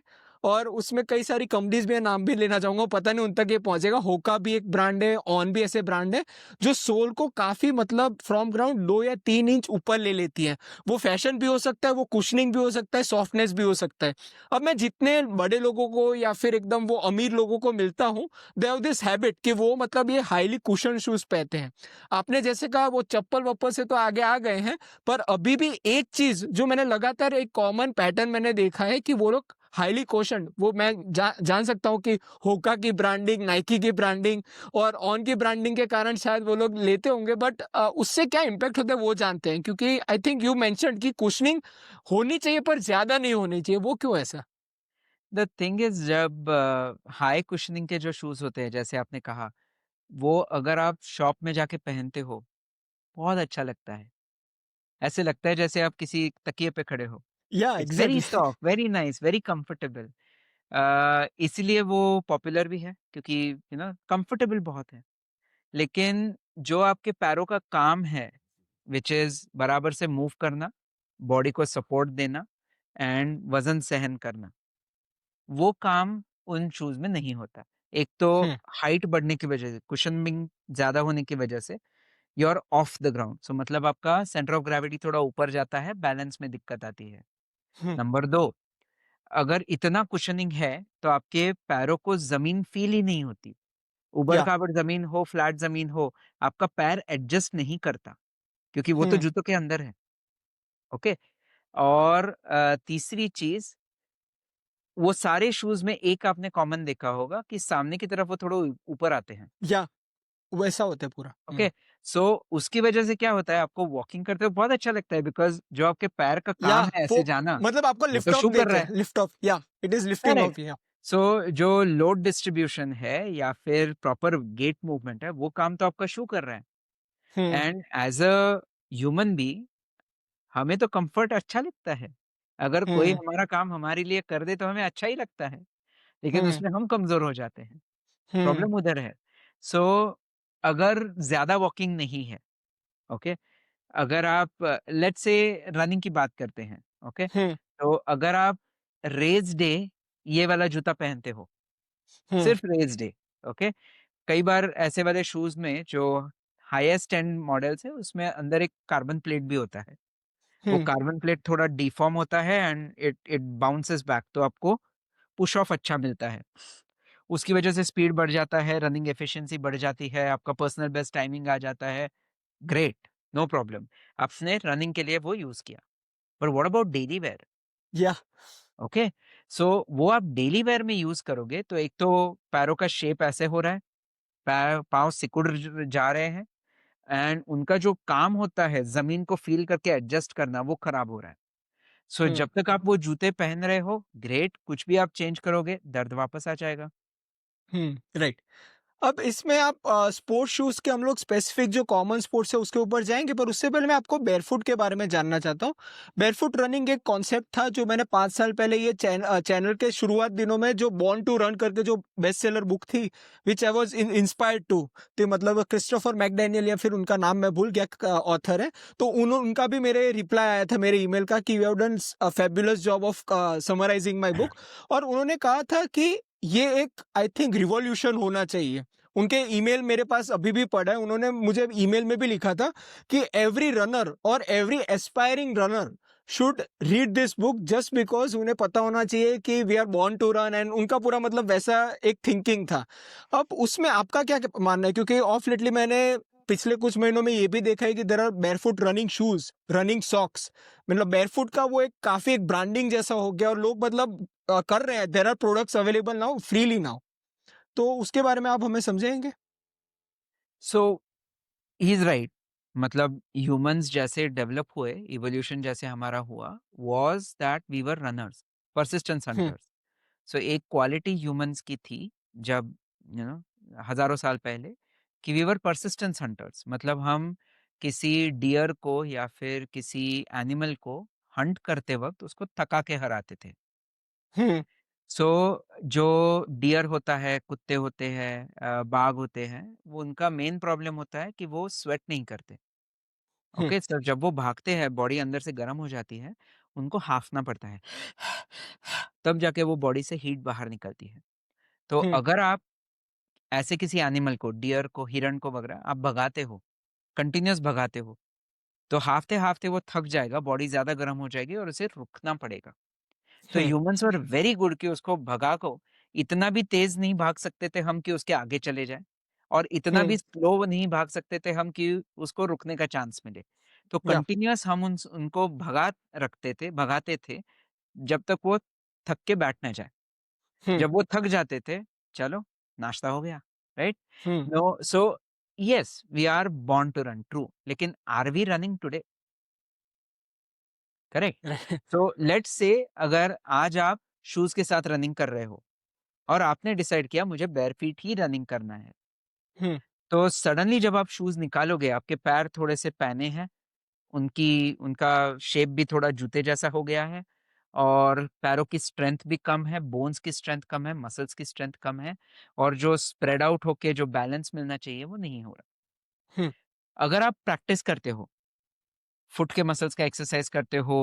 Speaker 1: और उसमें कई सारी कंपनीज़ भी हैं, नाम भी लेना चाहूँगा, पता नहीं उन तक ये पहुँचेगा। होका भी एक ब्रांड है, ऑन भी ऐसे ब्रांड है, जो सोल को काफ़ी मतलब फ्रॉम ग्राउंड 2 या 3 इंच ऊपर ले लेती हैं। वो फैशन भी हो सकता है, वो कुशनिंग भी हो सकता है, सॉफ्टनेस भी हो सकता है। अब मैं जितने बड़े लोगों को या फिर एकदम वो अमीर लोगों को मिलता हूँ, दे हैव दिस हैबिट कि वो मतलब ये हाईली कुशन शूज पहनते हैं। आपने जैसे कहा वो चप्पल-वप्पल से तो आगे आ गए हैं, पर अभी भी एक चीज़ जो मैंने लगातार एक कॉमन पैटर्न मैंने देखा है कि वो लोग हाईली कुशन्ड वो मैं जान सकता हूँ कि होका की ब्रांडिंग, नाइकी की ब्रांडिंग और ऑन की ब्रांडिंग के कारण शायद वो लोग लेते होंगे बट उससे क्या इम्पैक्ट होता है वो जानते हैं क्योंकि आई थिंक यू मेंशन्ड कि कुशनिंग होनी चाहिए पर ज़्यादा नहीं होनी चाहिए, वो क्यों ऐसा?
Speaker 2: द थिंग इज़ जब हाई कुशनिंग के जो शूज़ होते हैं, जैसे आपने कहा, वो अगर आप शॉप में जाके पहनते हो, बहुत अच्छा लगता है। ऐसे लगता है जैसे आप किसी तकिए पे खड़े हो।
Speaker 1: या
Speaker 2: it's very
Speaker 1: exactly.
Speaker 2: Soft, very nice, very comfortable. इसीलिए वो पॉपुलर भी है, क्योंकि कंफर्टेबल बहुत है। लेकिन जो आपके पैरों का काम है, व्हिच इज़ बराबर से मूव करना, बॉडी को सपोर्ट देना एंड वज़न सहन करना, वो काम उन शूज़ में नहीं होता। एक तो
Speaker 1: हुँ,
Speaker 2: हाइट बढ़ने की वजह से, कुशनिंग ज़्यादा होने की वजह से you are off the ground, so मतलब आपका सेंटर ऑफ ग्रेविटी थोड़ा ऊपर जाता है, बैलेंस में दिक्कत आती है।
Speaker 1: हुँ,
Speaker 2: नंबर 2, अगर इतना कुशनिंग है, तो आपके पैरों को ज़मीन फ़ील ही नहीं होती।
Speaker 1: या
Speaker 2: ऊबड़-खाबड़ ज़मीन हो, फ्लैट ज़मीन हो, आपका पैर एडजस्ट नहीं करता, क्योंकि वो तो
Speaker 1: हुँ,
Speaker 2: जूतों के अंदर है, ओके? और तीसरी चीज़, वो सारे शूज़ में एक आपने कॉमन देखा होगा कि सामने की तरफ वो थोड़ा ऊपर आते हैं,
Speaker 1: या वैसा होता है पूरा। हुँ।
Speaker 2: ओके? सो उसकी वजह से क्या होता है, आपको वॉकिंग करते हुए बहुत अच्छा लगता है, बिकॉज़ जो आपके पैर का
Speaker 1: या
Speaker 2: काम है
Speaker 1: वो
Speaker 2: ऐसे जाना,
Speaker 1: मतलब आपको
Speaker 2: वो तो
Speaker 1: लिफ्ट ऑफ
Speaker 2: शू कर
Speaker 1: देते
Speaker 2: रहा
Speaker 1: हैं,
Speaker 2: है।
Speaker 1: लिफ्ट ऑफ या it is lifting
Speaker 2: correct.
Speaker 1: Of या।
Speaker 2: सो जो लोड डिस्ट्रीब्यूशन है या फिर प्रॉपर गेट मूवमेंट है, वो काम तो आपका शू कर रहा है।
Speaker 1: Hmm,
Speaker 2: and as a human being, हमें तो कम्फर्ट अच्छा लगता है। अगर कोई
Speaker 1: हुँ,
Speaker 2: हमारा काम हमारे लिए कर दे तो हमें अच्छा ही लगता है, लेकिन
Speaker 1: हुँ,
Speaker 2: उसमें हम कमज़ोर हो जाते हैं,
Speaker 1: हुँ,
Speaker 2: प्रॉब्लम उधर है। सो अगर ज़्यादा वॉकिंग नहीं है, ओके? अगर आप लेट्स से रनिंग की बात करते हैं, ओके?
Speaker 1: हुँ,
Speaker 2: तो अगर आप रेस डे ये वाला जूता पहनते हो,
Speaker 1: हुँ,
Speaker 2: सिर्फ रेस डे, ओके? कई बार ऐसे वाले शूज़ में जो हाईएस्ट एंड मॉडल्स है, उसमें अंदर एक कार्बन प्लेट भी होता है। वो
Speaker 1: हुँ,
Speaker 2: कार्बन प्लेट थोड़ा डिफ़ॉर्म होता है and it it bounces back, तो आपको पुश ऑफ अच्छा मिलता है। उसकी वजह से स्पीड बढ़ जाता है, रनिंग एफिशिएंसी बढ़ जाती है, आपका पर्सनल बेस्ट टाइमिंग आ जाता है। Great, no problem. आपने रनिंग के लिए वो यूज़ किया। पर व्हाट अबाउट डेली वेयर?
Speaker 1: या
Speaker 2: ओके? सो वो आप डेली वेयर में यूज़ करोगे तो एक तो पैरों का शेप ऐसे हो रहा है, पैर पाँव सिकुड़ जा रहे हैं एंड उनका जो काम होता है ज़मीन को फ़ील करके एडजस्ट करना, वो खराब हो रहा है। सो
Speaker 1: हुँ।
Speaker 2: जब तक आप वो जूते पहन रहे हो, ग्रेट, कुछ भी आप चेंज करोगे, दर्द वापस आ जाएगा।
Speaker 1: हुँ, राइट। अब इसमें आप स्पोर्ट्स शूज़ के हम लोग स्पेसिफिक जो कॉमन स्पोर्ट्स है उसके ऊपर जाएँगे, पर उससे पहले मैं आपको बेयरफुट के बारे में जानना चाहता हूँ। बेयरफुट रनिंग एक कॉन्सेप्ट था जो मैंने 5 साल पहले ये चैनल के शुरुआत दिनों में जो बॉर्न टू रन करके जो बेस्ट सेलर बुक थी, which I was inspired to तो मतलब क्रिस्टोफर मैकडैनियल या फिर उनका नाम मैं भूल गया ऑथर है। तो उनका भी मेरे रिप्लाई आया था मेरे ईमेल का कि you have done a fabulous job of summarising my book और उन्होंने कहा था कि ये एक आई थिंक रिवॉल्यूशन होना चाहिए। उनके ईमेल मेरे पास अभी भी पड़ा है। उन्होंने मुझे ईमेल में भी लिखा था कि एवरी रनर और every aspiring runner should read this book just because उन्हें पता होना चाहिए कि we are born to run and उनका पूरा मतलब वैसा एक थिंकिंग था। अब उसमें आपका क्या मानना है? क्योंकि ऑफ लेटली मैंने पिछले कुछ महीनों में ये भी देखा है कि there are barefoot running shoes, running socks मतलब बेयरफुट का वो एक काफ़ी एक ब्रांडिंग जैसा हो गया और लोग मतलब कर रहे हैं। There are products available now freely now. तो उसके बारे में आप हमें समझाएँगे?
Speaker 2: सो ही इज़ राइट, मतलब ह्यूमन्स जैसे डेवलप हुए, इवोल्यूशन जैसे हमारा हुआ, was that we were runners, persistence
Speaker 1: hmm,
Speaker 2: hunters. So एक क्वालिटी ह्यूमन्स की थी जब हज़ारों साल पहले, कि वी वर पर्सिस्टेंस हंटर्स, मतलब हम किसी डियर को या फिर किसी एनिमल को हंट करते वक़्त उसको थका के हराते थे।
Speaker 1: हुँ,
Speaker 2: सो जो डियर होता है, कुत्ते होते हैं, बाघ होते हैं, वो उनका मेन प्रॉब्लम होता है कि वो स्वेट नहीं करते।
Speaker 1: हुँ,
Speaker 2: ओके, सो जब वो भागते हैं, बॉडी अंदर से गर्म हो जाती है, उनको हाँफना पड़ता है। तब जाके वो बॉडी से हीट बाहर निकलती है। तो
Speaker 1: हुँ,
Speaker 2: अगर आप ऐसे किसी एनिमल को, डियर को, हिरण को वगैरह आप भगाते हो, कंटीन्यूअस भगाते हो, तो हाँफते-हाँफते वो थक जाएगा, बॉडी ज़्यादा गर्म हो जाएगी और उसे रुकना पड़ेगा। तो
Speaker 1: हुँ,
Speaker 2: ह्यूमन्स वर वेरी गुड कि उसको भगा को इतना भी तेज़ नहीं भाग सकते थे हम कि उसके आगे चले जाएँ और इतना भी
Speaker 1: हुँ,
Speaker 2: स्लो नहीं भाग सकते थे हम कि उसको रुकने का चांस मिले। तो
Speaker 1: या
Speaker 2: कंटीन्यूअस हम उनको भगाते थे जब तक वो थक के बैठ ना जाए।
Speaker 1: हुँ,
Speaker 2: जब वो थक जाते थे, चलो नाश्ता हो गया, right?
Speaker 1: Hmm,
Speaker 2: no so yes, we are born to run, true, लेकिन are we running today? Correct? So let's say अगर आज आप शूज़ के साथ रनिंग कर रहे हो और आपने डिसाइड किया मुझे बेयर फीट ही रनिंग करना है।
Speaker 1: हुँ,
Speaker 2: तो सडनली जब आप शूज़ निकालोगे, आपके पैर थोड़े से पैने हैं, उनका शेप भी थोड़ा जूते जैसा हो गया है और पैरों की स्ट्रेंथ भी कम है, बोन्स की स्ट्रेंथ कम है, मसल्स की स्ट्रेंथ कम है और जो स्प्रेड आउट होके जो बैलेंस मिलना चाहिए, वो नहीं हो रहा।
Speaker 1: हुँ,
Speaker 2: अगर आप प्रैक्टिस करते हो, फुट के मसल्स का एक्सरसाइज करते हो,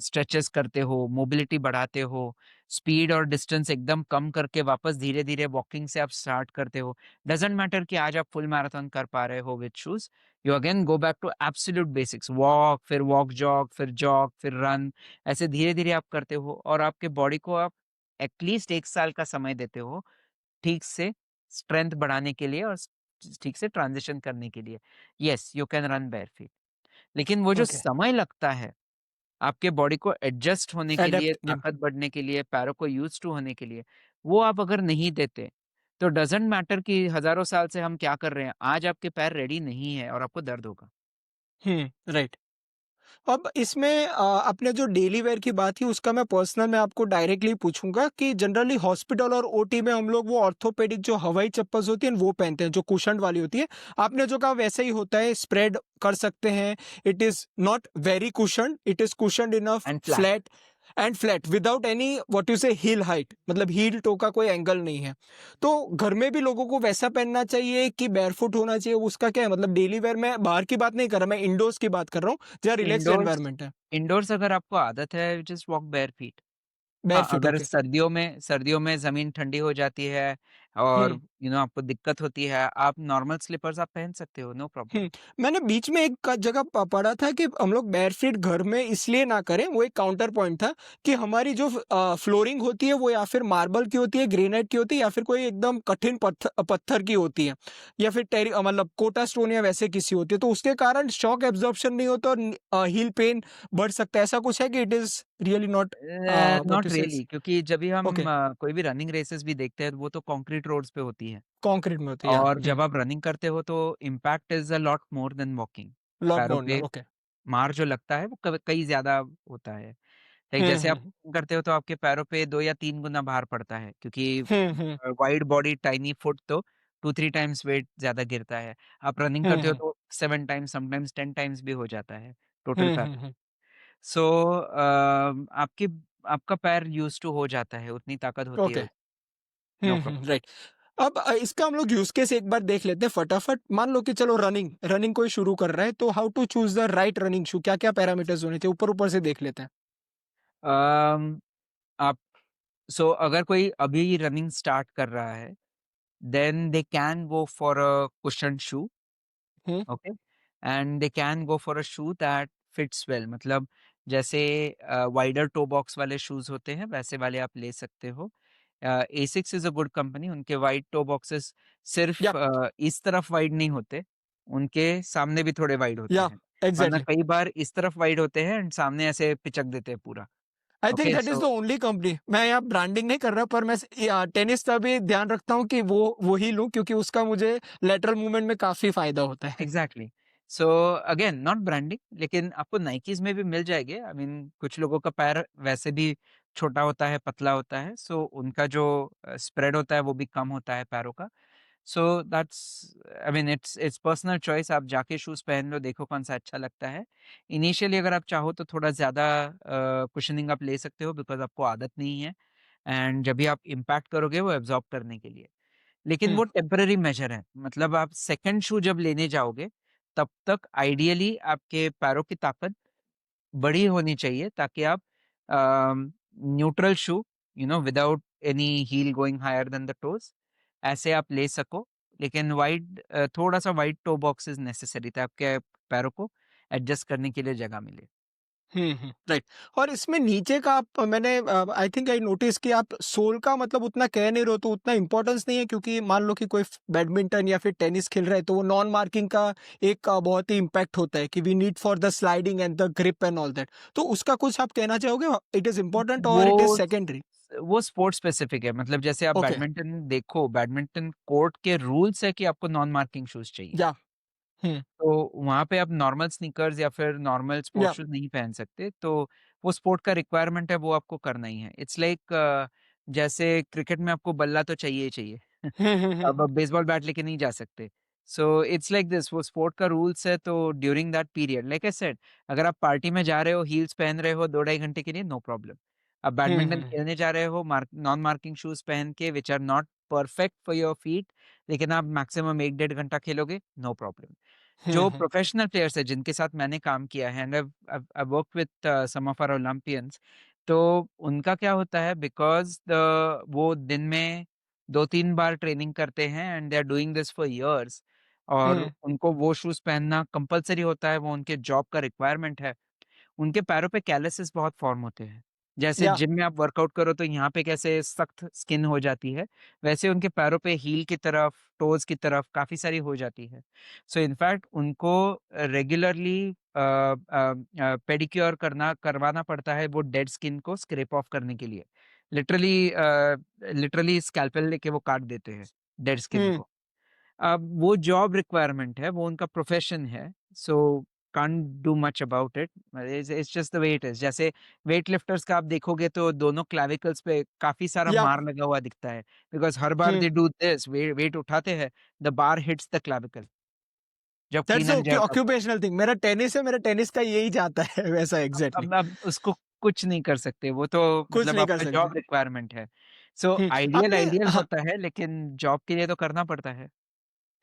Speaker 2: स्ट्रेचेस करते हो, मोबिलिटी बढ़ाते हो, स्पीड और डिस्टेंस एकदम कम करके वापस धीरे-धीरे वॉकिंग से आप स्टार्ट करते हो। डज़न्ट मैटर कि आज आप फुल मैराथन कर पा रहे हो with shoes, you again go back to absolute basics, walk, फिर वॉक जॉग, फिर रन, ऐसे धीरे-धीरे आप करते हो और आपके बॉडी को आप एटलीस्ट 1 साल का समय देते हो, ठीक से स्ट्रेंथ बढ़ाने के लिए और ठीक से ट्रांज़िशन करने के लिए। Yes, you can run barefoot. लेकिन वो जो
Speaker 1: ओके,
Speaker 2: समय लगता है, आपके बॉडी को एडजस्ट होने के लिए,
Speaker 1: एडैप्ट या
Speaker 2: ताकत बढ़ने के लिए, पैरों को यूज़्ड टू होने के लिए, वो आप अगर नहीं देते, तो डज़न्ट मैटर कि हज़ारों साल से हम क्या कर रहे हैं, आज आपके पैर रेडी नहीं है और आपको दर्द होगा।
Speaker 1: हुँ, राइट। अब इसमें आपने जो डेली वेयर की बात की उसका मैं आपको डायरेक्टली पूछूँगा कि जनरली हॉस्पिटल और ओटी में हम लोग वो ऑर्थोपेडिक जो हवाई चप्पल्स होती है वो पहनते हैं जो कुशन्ड वाली होती है। आपने जो कहा वैसे ही होता है स्प्रेड कर सकते हैं। It is not very cushioned, it is cushioned enough
Speaker 2: and flat.
Speaker 1: Flat and flat without any what you से हील हाइट मतलब हील टो का कोई एंगल नहीं है। तो घर में भी लोगों को वैसा पहनना चाहिए कि बेयरफुट होना चाहिए उसका क्या है? मतलब डेली वेयर मैं बाहर की बात नहीं कर रहा, मैं इंडोर्स की बात कर रहा हूँ जहाँ रिलैक्स्ड
Speaker 2: इंडोर्स
Speaker 1: एनवायरनमेंट है।
Speaker 2: इंडोर्स अगर आपको आदत है, जस्ट वॉक बेयर फीट। हाँ,
Speaker 1: बेयरफुट
Speaker 2: अगर
Speaker 1: ओके।
Speaker 2: सर्दियों में ज़मीन ठंडी हो जाती है और
Speaker 1: हुँ,
Speaker 2: आपको दिक्कत होती है, आप नॉर्मल स्लीपर्स आप पहन सकते हो, नो प्रॉब्लम।
Speaker 1: हुँ। मैंने बीच में एक जगह पढ़ा था कि हम लोग बेयरफीट घर में इसलिए ना करें, वो एक काउंटर पॉइंट था कि हमारी जो फ्लोरिंग होती है वो या फिर मार्बल की होती है, ग्रेनाइट की होती है या फिर कोई एकदम कठिन पत्थर की होती है या फिर मतलब कोटा स्टोन या वैसे किसी होती है। तो उसके कारण शॉक एब्ज़ॉर्प्शन नहीं होता और हील पेन बढ़ सकता है। ऐसा कुछ है कि it is really not what to
Speaker 2: not
Speaker 1: say
Speaker 2: really, क्योंकि जब भी
Speaker 1: ओके,
Speaker 2: हम कोई भी रनिंग रेसेस भी देखते हैं, वो तो कंक्रीट रोड्स पे होती है
Speaker 1: कंक्रीट में होती है या
Speaker 2: और
Speaker 1: हुँ,
Speaker 2: जब आप रनिंग करते हो तो impact is a lot more than walking.
Speaker 1: Lot
Speaker 2: पैरों
Speaker 1: मोर
Speaker 2: पे
Speaker 1: ओके।
Speaker 2: मार जो लगता है वो कई ज़्यादा होता है। लाइक
Speaker 1: हुँ,
Speaker 2: जैसे आप
Speaker 1: हुँ,
Speaker 2: रनिंग करते हो तो आपके पैरों पे 2 या 3 गुना भार पड़ता है, क्योंकि
Speaker 1: हुँ, हुँ,
Speaker 2: वाइड बॉडी टाइनी फुट तो 2-3 टाइम्स वेट ज़्यादा गिरता है। आप रनिंग
Speaker 1: हुँ,
Speaker 2: करते हो
Speaker 1: हुँ,
Speaker 2: तो 7 टाइम्स, समटाइम्स 10 टाइम्स भी हो जाता है टोटल
Speaker 1: हुँ,
Speaker 2: पैर।
Speaker 1: हुँ, हुँ।
Speaker 2: सो आपकी आपका पैर यूज़्ड टू हो जाता है, उतनी ताकत होती है
Speaker 1: ओके।
Speaker 2: नो
Speaker 1: हुँ, हुँ,
Speaker 2: प्रॉब्लम।
Speaker 1: राइट। अब इसका हम लोग यूज़ केस एक बार देख लेते हैं फटाफट। मान लो कि चलो रनिंग रनिंग कोई शुरू कर रहा है, तो how to choose the right running shoe? क्या-क्या पैरामीटर्स होने चाहिए? ऊपर-ऊपर से देख लेते हैं।
Speaker 2: अम, आप सो अगर कोई अभी रनिंग स्टार्ट कर रहा है, then they can go for a cushioned shoe,
Speaker 1: hmm,
Speaker 2: okay? And they can go for a shoe that fits well, मतलब जैसे वाइडर टो बॉक्स वाले शूज़ होते हैं, वैसे वाले आप ले सकते हो। Asics is a good company, उनके वाइड टो बॉक्सेस
Speaker 1: या
Speaker 2: सिर्फ़ इस तरफ वाइड नहीं होते, उनके सामने भी थोड़े वाइड होते
Speaker 1: या
Speaker 2: हैं। वरना
Speaker 1: एग्ज़ैक्टली।
Speaker 2: कई बार इस तरफ वाइड होते हैं एंड सामने ऐसे पिचक देते हैं पूरा।
Speaker 1: I think
Speaker 2: okay,
Speaker 1: that is the
Speaker 2: so
Speaker 1: only company मैं यहाँ ब्रांडिंग नहीं कर रहा पर मैं टेनिस का भी ध्यान रखता हूँ कि वो ही लूँ क्योंकि उसका मुझे लैटरल मूवमेंट में काफ़ी फ़ायदा होता है।
Speaker 2: Exactly. So again not branding, लेकिन आपको नाइकीज़ में भी मिल जाएँगे। आई मीन कुछ लोगों का पैर वैसे भी छोटा होता है, पतला होता है, सो उनका जो स्प्रेड होता है वो भी कम होता है पैरों का। So that's I mean it's personal choice. आप जाके शूज़ पहन लो, देखो कौन-सा अच्छा लगता है। इनिशियली अगर आप चाहो तो थोड़ा ज़्यादा कुशनिंग आप ले सकते हो बिकॉज़ आपको आदत नहीं है एंड जब भी आप इम्पैक्ट करोगे वो एब्ज़ॉर्ब करने के लिए। लेकिन
Speaker 1: हुँ,
Speaker 2: वो टेम्परेरी मेजर है। मतलब आप सेकंड शू जब लेने जाओगे, तब तक आइडियली आपके पैरों की ताकत बड़ी होनी चाहिए ताकि आप neutral shoe without any heel going higher than the toes ऐसे आप ले सको। लेकिन थोड़ा-सा wide toe box is necessary था आपके पैरों को एडजस्ट करने के लिए जगह मिले।
Speaker 1: राइट। और इसमें नीचे का आप मैंने आई थिंक आई नोटिस कि आप सोल का मतलब उतना कह नहीं रहे हो तो उतना इम्पोर्टेंस नहीं है, क्योंकि मान लो कि कोई बैडमिंटन या फिर टेनिस खेल रहा है तो वो नॉन मार्किंग का एक बहुत ही इम्पैक्ट होता है कि we need for the sliding and the grip and all that. तो उसका कुछ आप कहना चाहोगे, इट इज इम्पोर्टेंट और इट इज
Speaker 2: वो
Speaker 1: सेकेंडरी?
Speaker 2: वो स्पोर्ट्स स्पेसिफिक है। मतलब जैसे आप
Speaker 1: ओके।
Speaker 2: बैडमिंटन देखो, बैडमिंटन कोर्ट के रूल्स है कि आपको नॉन मार्किंग शूज़ चाहिए।
Speaker 1: या। हम्म।
Speaker 2: तो वहाँ पे आप नॉर्मल स्नीकर्स या फिर नॉर्मल
Speaker 1: या।
Speaker 2: स्पोर्ट्स शूज़ नहीं पहन सकते, तो वो स्पोर्ट का रिक्वायरमेंट है, वो आपको करना ही है। इट्स लाइक जैसे क्रिकेट में आपको बल्ला तो चाहिए ही चाहिए। अब आप बेसबॉल बैट लेके नहीं जा सकते। सो इट्स लाइक दिस, वो स्पोर्ट का रूल्स है, तो during that period like I said, अगर आप पार्टी में जा रहे हो, हील्स पहन रहे हो 2 ढाई घंटे के लिए, नो प्रॉब्लम। आप बैडमिंटन
Speaker 1: हम्म।
Speaker 2: खेलने जा रहे हो नॉन मार्किंग शूज़ पहन के which are not perfect for your feet, लेकिन आप मैक्सिमम 1 डेढ़ घंटा खेलोगे, नो प्रॉब्लम। जो
Speaker 1: हम्म।
Speaker 2: प्रोफेशनल प्लेयर्स हैं जिनके साथ मैंने काम किया है and I worked with some of our Olympians, तो उनका क्या होता है बिकॉज़ द वो दिन में 2-3 बार ट्रेनिंग करते हैं and they are doing this for years और
Speaker 1: हम्म।
Speaker 2: उनको वो शूज़ पहनना कंपल्सरी होता है, वो उनके जॉब का रिक्वायरमेंट है। उनके पैरों पे कैलसेस बहुत फ़ॉर्म होते हैं। जैसे
Speaker 1: या।
Speaker 2: जिम में आप वर्कआउट करो तो यहाँ पे कैसे सख्त स्किन हो जाती है, वैसे उनके पैरों पे हील की तरफ, टोज़ की तरफ काफ़ी सारी हो जाती है। सो इन फैक्ट उनको रेगुलरली पेडिक्योर करवाना पड़ता है वो डेड स्किन को स्क्रैप ऑफ करने के लिए। लिटरली स्कैल्पेल लेके वो काट देते हैं डेड स्किन
Speaker 1: हम्म।
Speaker 2: को। अब वो जॉब रिक्वायरमेंट है, वो उनका प्रोफ़ेशन है, so can't do much about it. It's just the way it is. जैसे वेट लिफ्टर्स का आप देखोगे तो दोनों क्लैविकल्स पे काफ़ी सारा
Speaker 1: या।
Speaker 2: मार लगा हुआ दिखता है, बिकॉज़ हर बार दे डू दिस वेट उठाते हैं, the bar hits the clavicle जब
Speaker 1: दैट्स
Speaker 2: क्लीन एंड जर्क करते हैं।
Speaker 1: Occupational thing. मेरा टेनिस है, मेरा टेनिस का यही चाहता है वैसा एग्जैक्टली।
Speaker 2: अब उसको कुछ नहीं कर सकते, वो तो
Speaker 1: कुछ
Speaker 2: मतलब
Speaker 1: नहीं कर
Speaker 2: आपका
Speaker 1: सकते।
Speaker 2: जॉब रिक्वायरमेंट है। सो आइडियल
Speaker 1: आपने
Speaker 2: आइडियल
Speaker 1: हाँ।
Speaker 2: होता है, लेकिन जॉब के लिए तो करना पड़ता है।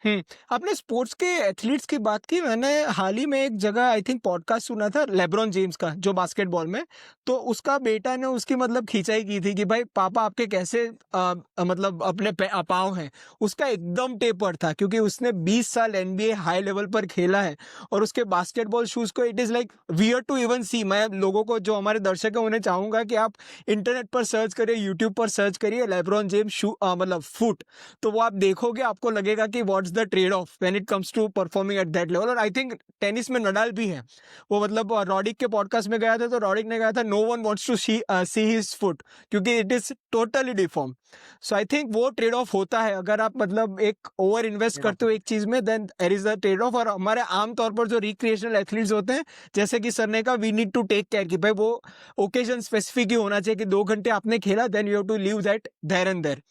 Speaker 1: हुँ। आपने स्पोर्ट्स के एथलीट्स की बात की, मैंने हाल ही में एक जगह आई थिंक पॉडकास्ट सुना था लेब्रॉन जेम्स का, जो बास्केटबॉल में, तो उसका बेटा ने उसकी मतलब खिंचाई की थी कि भाई पापा आपके कैसे मतलब अपने पाँव हैं। उसका एकदम टेपर था क्योंकि उसने 20 साल एनबीए हाई लेवल पर खेला है और उसके बास्केटबॉल शूज़ को it is like weird to even see. मैं लोगों को, जो हमारे दर्शक हैं, उन्हें चाहूँगा कि आप इंटरनेट पर सर्च करिए, यूट्यूब पर सर्च करिए लेब्रॉन जेम्स मतलब फुट, तो वो आप देखोगे, आपको लगेगा कि what's the trade off when it comes to performing at that level. और आई थिंक टेनिस में नडाल भी है। वो मतलब रॉडिक के पॉडकास्ट में गया था तो रॉडिक ने कहा था no one wants to see his foot क्योंकि it is totally deform. So I think वो ट्रेड ऑफ होता है, अगर आप मतलब एक ओवर इन्वेस्ट
Speaker 2: ट्रेड ऑफ
Speaker 1: करते हो एक चीज में, then there is a trade off. और हमारे आम तौर पर जो रिक्रिएशनल एथलीट्स होते हैं, जैसे कि सर ने कहा, we need to take care कि भाई वो ओकेजन स्पेसिफिक ही होना चाहिए कि 2 घंटे आपने खेला, then you have to leave that there and there.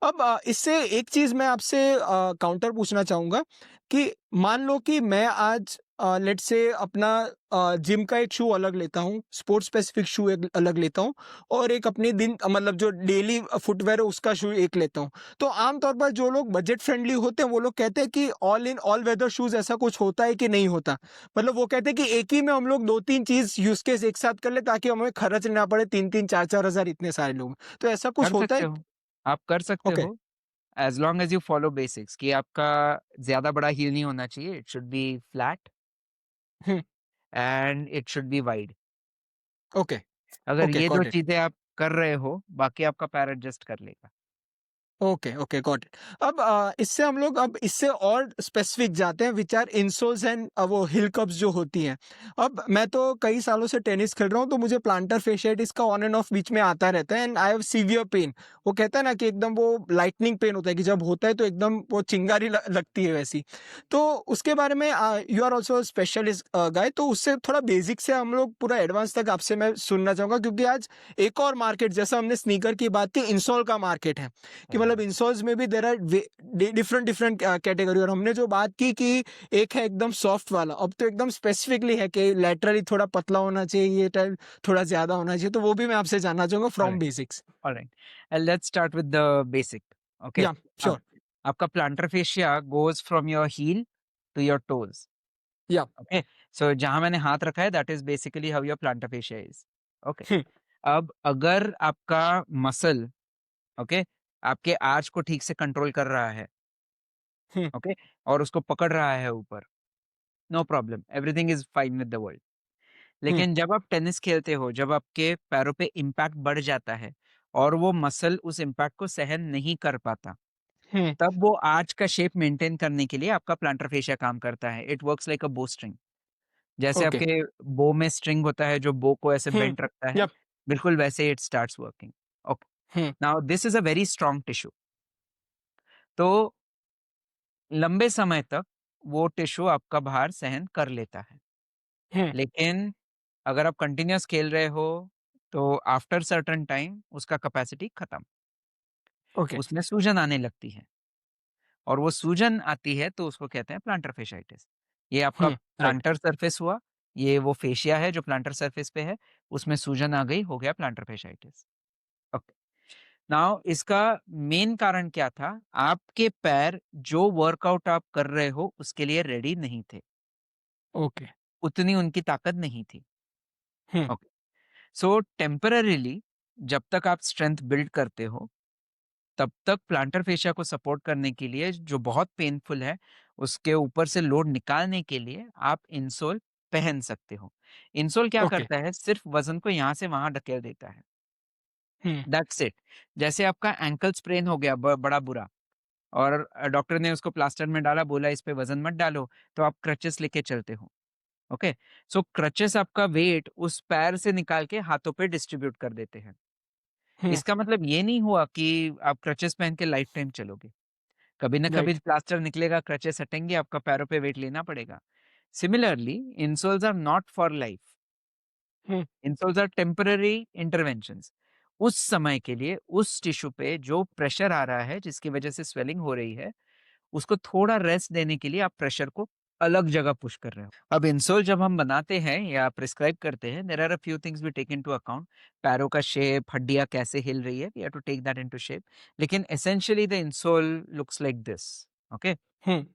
Speaker 1: अब इससे एक चीज़ मैं आपसे काउंटर पूछना चाहूँगा कि मान लो कि मैं आज लेट्स से अपना जिम का एक शू अलग लेता हूँ, स्पोर्ट्स स्पेसिफिक शू एक अलग लेता हूँ और एक अपने दिन मतलब जो डेली फुटवियर है उसका शू एक लेता हूँ। तो आम तौर पर जो लोग बजट फ्रेंडली होते हैं वो लोग कहते हैं कि all in all weather shoes ऐसा कुछ होता है कि नहीं होता? मतलब वो कहते हैं कि एक ही में हम लोग 2-3 चीज़ यूज़ केस एक साथ कर लें ताकि हमें खर्च ना पड़े 3-3 4-4 हज़ार इतने सारे लोग। तो ऐसा
Speaker 2: कर
Speaker 1: कुछ होता
Speaker 2: सकते
Speaker 1: है?
Speaker 2: हो, आप कर सकते
Speaker 1: ओके।
Speaker 2: हो। As long as you follow basics कि आपका ज़्यादा बड़ा हील नहीं होना चाहिए, it should B flat
Speaker 1: hmm.
Speaker 2: And it should B wide.
Speaker 1: Okay.
Speaker 2: अगर
Speaker 1: ओके,
Speaker 2: ये 2
Speaker 1: गॉट इट।
Speaker 2: चीज़ें आप कर रहे हो, बाकी आपका पैर एडजस्ट कर लेगा।
Speaker 1: Okay, okay, got it. अब इससे हम लोग अब इससे और स्पेसिफिक जाते हैं, व्हिच आर इंसोल्स एंड वो हील कप्स जो होती हैं। अब मैं तो कई सालों से टेनिस खेल रहा हूँ, तो मुझे प्लांटर फेशियाइटिस का ऑन एंड ऑफ बीच में आता रहता है and I have severe pain. वो कहता है ना कि एकदम वो लाइटनिंग पेन होता है कि जब होता है तो एकदम वो चिंगारी ल लगती है वैसी। तो उसके बारे में यू आर आल्सो स्पेशलिस्ट गाय, तो उससे थोड़ा बेसिक से हम लोग पूरा एडवांस तक आपसे मैं सुनना चाहूँगा, क्योंकि आज एक और मार्केट, जैसा हमने स्नीकर की बात की, इंसोल का मार्केट है। कि मतलब मतलब इंसोल्स में भी there are different different category, और हमने जो बात की कि एक है एकदम सॉफ्ट वाला, अब तो एकदम स्पेसिफिकली है कि लैटरली थोड़ा पतला होना चाहिए, ये टाइप थोड़ा ज्यादा होना चाहिए, तो वो भी मैं आपसे जानना चाहूंगा from
Speaker 2: alright,
Speaker 1: basics.
Speaker 2: Alright. Let's start with the basic, okay?
Speaker 1: Yeah
Speaker 2: अब
Speaker 1: श्योर।
Speaker 2: आपका plantar fascia goes from your heel to your toes,
Speaker 1: yeah
Speaker 2: okay? So जहाँ मैंने हाथ रखा है that is basically how your plantar fascia is, okay?
Speaker 1: Hmm
Speaker 2: अब अगर आपका मसल, ओके, आपके आर्च को ठीक से कंट्रोल कर रहा है,
Speaker 1: हम्म
Speaker 2: ओके, और उसको पकड़ रहा है ऊपर, no problem, everything is fine with the world.
Speaker 1: Hmm
Speaker 2: लेकिन जब आप टेनिस खेलते हो, जब आपके पैरों पे इम्पैक्ट बढ़ जाता है और वो मसल उस इम्पैक्ट को सहन नहीं कर पाता,
Speaker 1: हम्म
Speaker 2: तब वो आर्च का शेप मेंटेन करने के लिए आपका प्लांटर फेशिया काम करता है। इट वर्क्स लाइक अ बो स्ट्रिंग। जैसे
Speaker 1: ओके।
Speaker 2: आपके बो में स्ट्रिंग होता है जो बो को ऐसे
Speaker 1: हम्म
Speaker 2: बेंट रखता है,
Speaker 1: यप।
Speaker 2: बिल्कुल वैसे it starts working. Okay,
Speaker 1: hmm
Speaker 2: now this is a very strong tissue. तो लंबे समय तक वो टिश्यू आपका भार सहन कर लेता है।
Speaker 1: हम्म
Speaker 2: लेकिन अगर आप कंटिन्यूअस खेल रहे हो, तो आफ्टर सर्टेन टाइम उसका कैपेसिटी खत्म,
Speaker 1: ओके।
Speaker 2: उसमें सूजन आने लगती है और वो सूजन आती है तो उसको कहते हैं प्लांटर फेशियाइटिस। ये आपका
Speaker 1: राइट।
Speaker 2: प्लांटर सरफेस हुआ, ये वो फेशिया है जो प्लांटर सरफेस पे है, उसमें सूजन आ गई, हो गया प्लांटर फेशियाइटिस। ओके, नाउ इसका मेन कारण क्या था? आपके पैर जो वर्कआउट आप कर रहे हो उसके लिए रेडी नहीं थे,
Speaker 1: ओके।
Speaker 2: उतनी उनकी ताकत नहीं थी।
Speaker 1: हम्म
Speaker 2: ओके, सो टेम्परेरीली जब तक आप स्ट्रेंथ बिल्ड करते हो, तब तक प्लांटर फेशिया को सपोर्ट करने के लिए जो बहुत पेनफुल है, उसके ऊपर से लोड निकालने के लिए आप इंसोल पहन सकते हो। इंसोल क्या
Speaker 1: ओके।
Speaker 2: करता है? सिर्फ वज़न को यहाँ से वहाँ धकेल देता है,
Speaker 1: हम्म
Speaker 2: दैट्स इट। जैसे आपका एंकल स्प्रेन हो गया बड़ा बुरा और डॉक्टर ने उसको प्लास्टर में डाला, बोला इस पे वज़न मत डालो, तो आप क्रचेस लेके चलते हो, ओके? सो क्रचेस आपका वेट उस पैर से निकाल के हाथों पे डिस्ट्रीब्यूट कर देते हैं।
Speaker 1: हम्म
Speaker 2: इसका मतलब ये नहीं हुआ कि आप क्रचेस पहन के लाइफ टाइम चलोगे। कभी ना कभी
Speaker 1: राइट।
Speaker 2: प्लास्टर निकलेगा, क्रचेस हटेंगे, आपका पैरों पे वेट लेना पड़ेगा। Similarly, insoles are not for life,
Speaker 1: hmm
Speaker 2: insoles are temporary interventions. उस समय के लिए उस टिश्यू पे जो प्रेशर आ रहा है, जिसकी वजह से स्वेलिंग हो रही है, उसको थोड़ा रेस्ट देने के लिए आप प्रेशर को अलग जगह पुश कर रहे हो। अब इंसोल जब हम बनाते हैं या प्रिस्क्राइब करते हैं, there are a few things we take into account. पैरों का शेप, हड्डियाँ कैसे हिल रही है, we have to take that into shape. लेकिन essentially the insole looks like this, okay?
Speaker 1: Hmm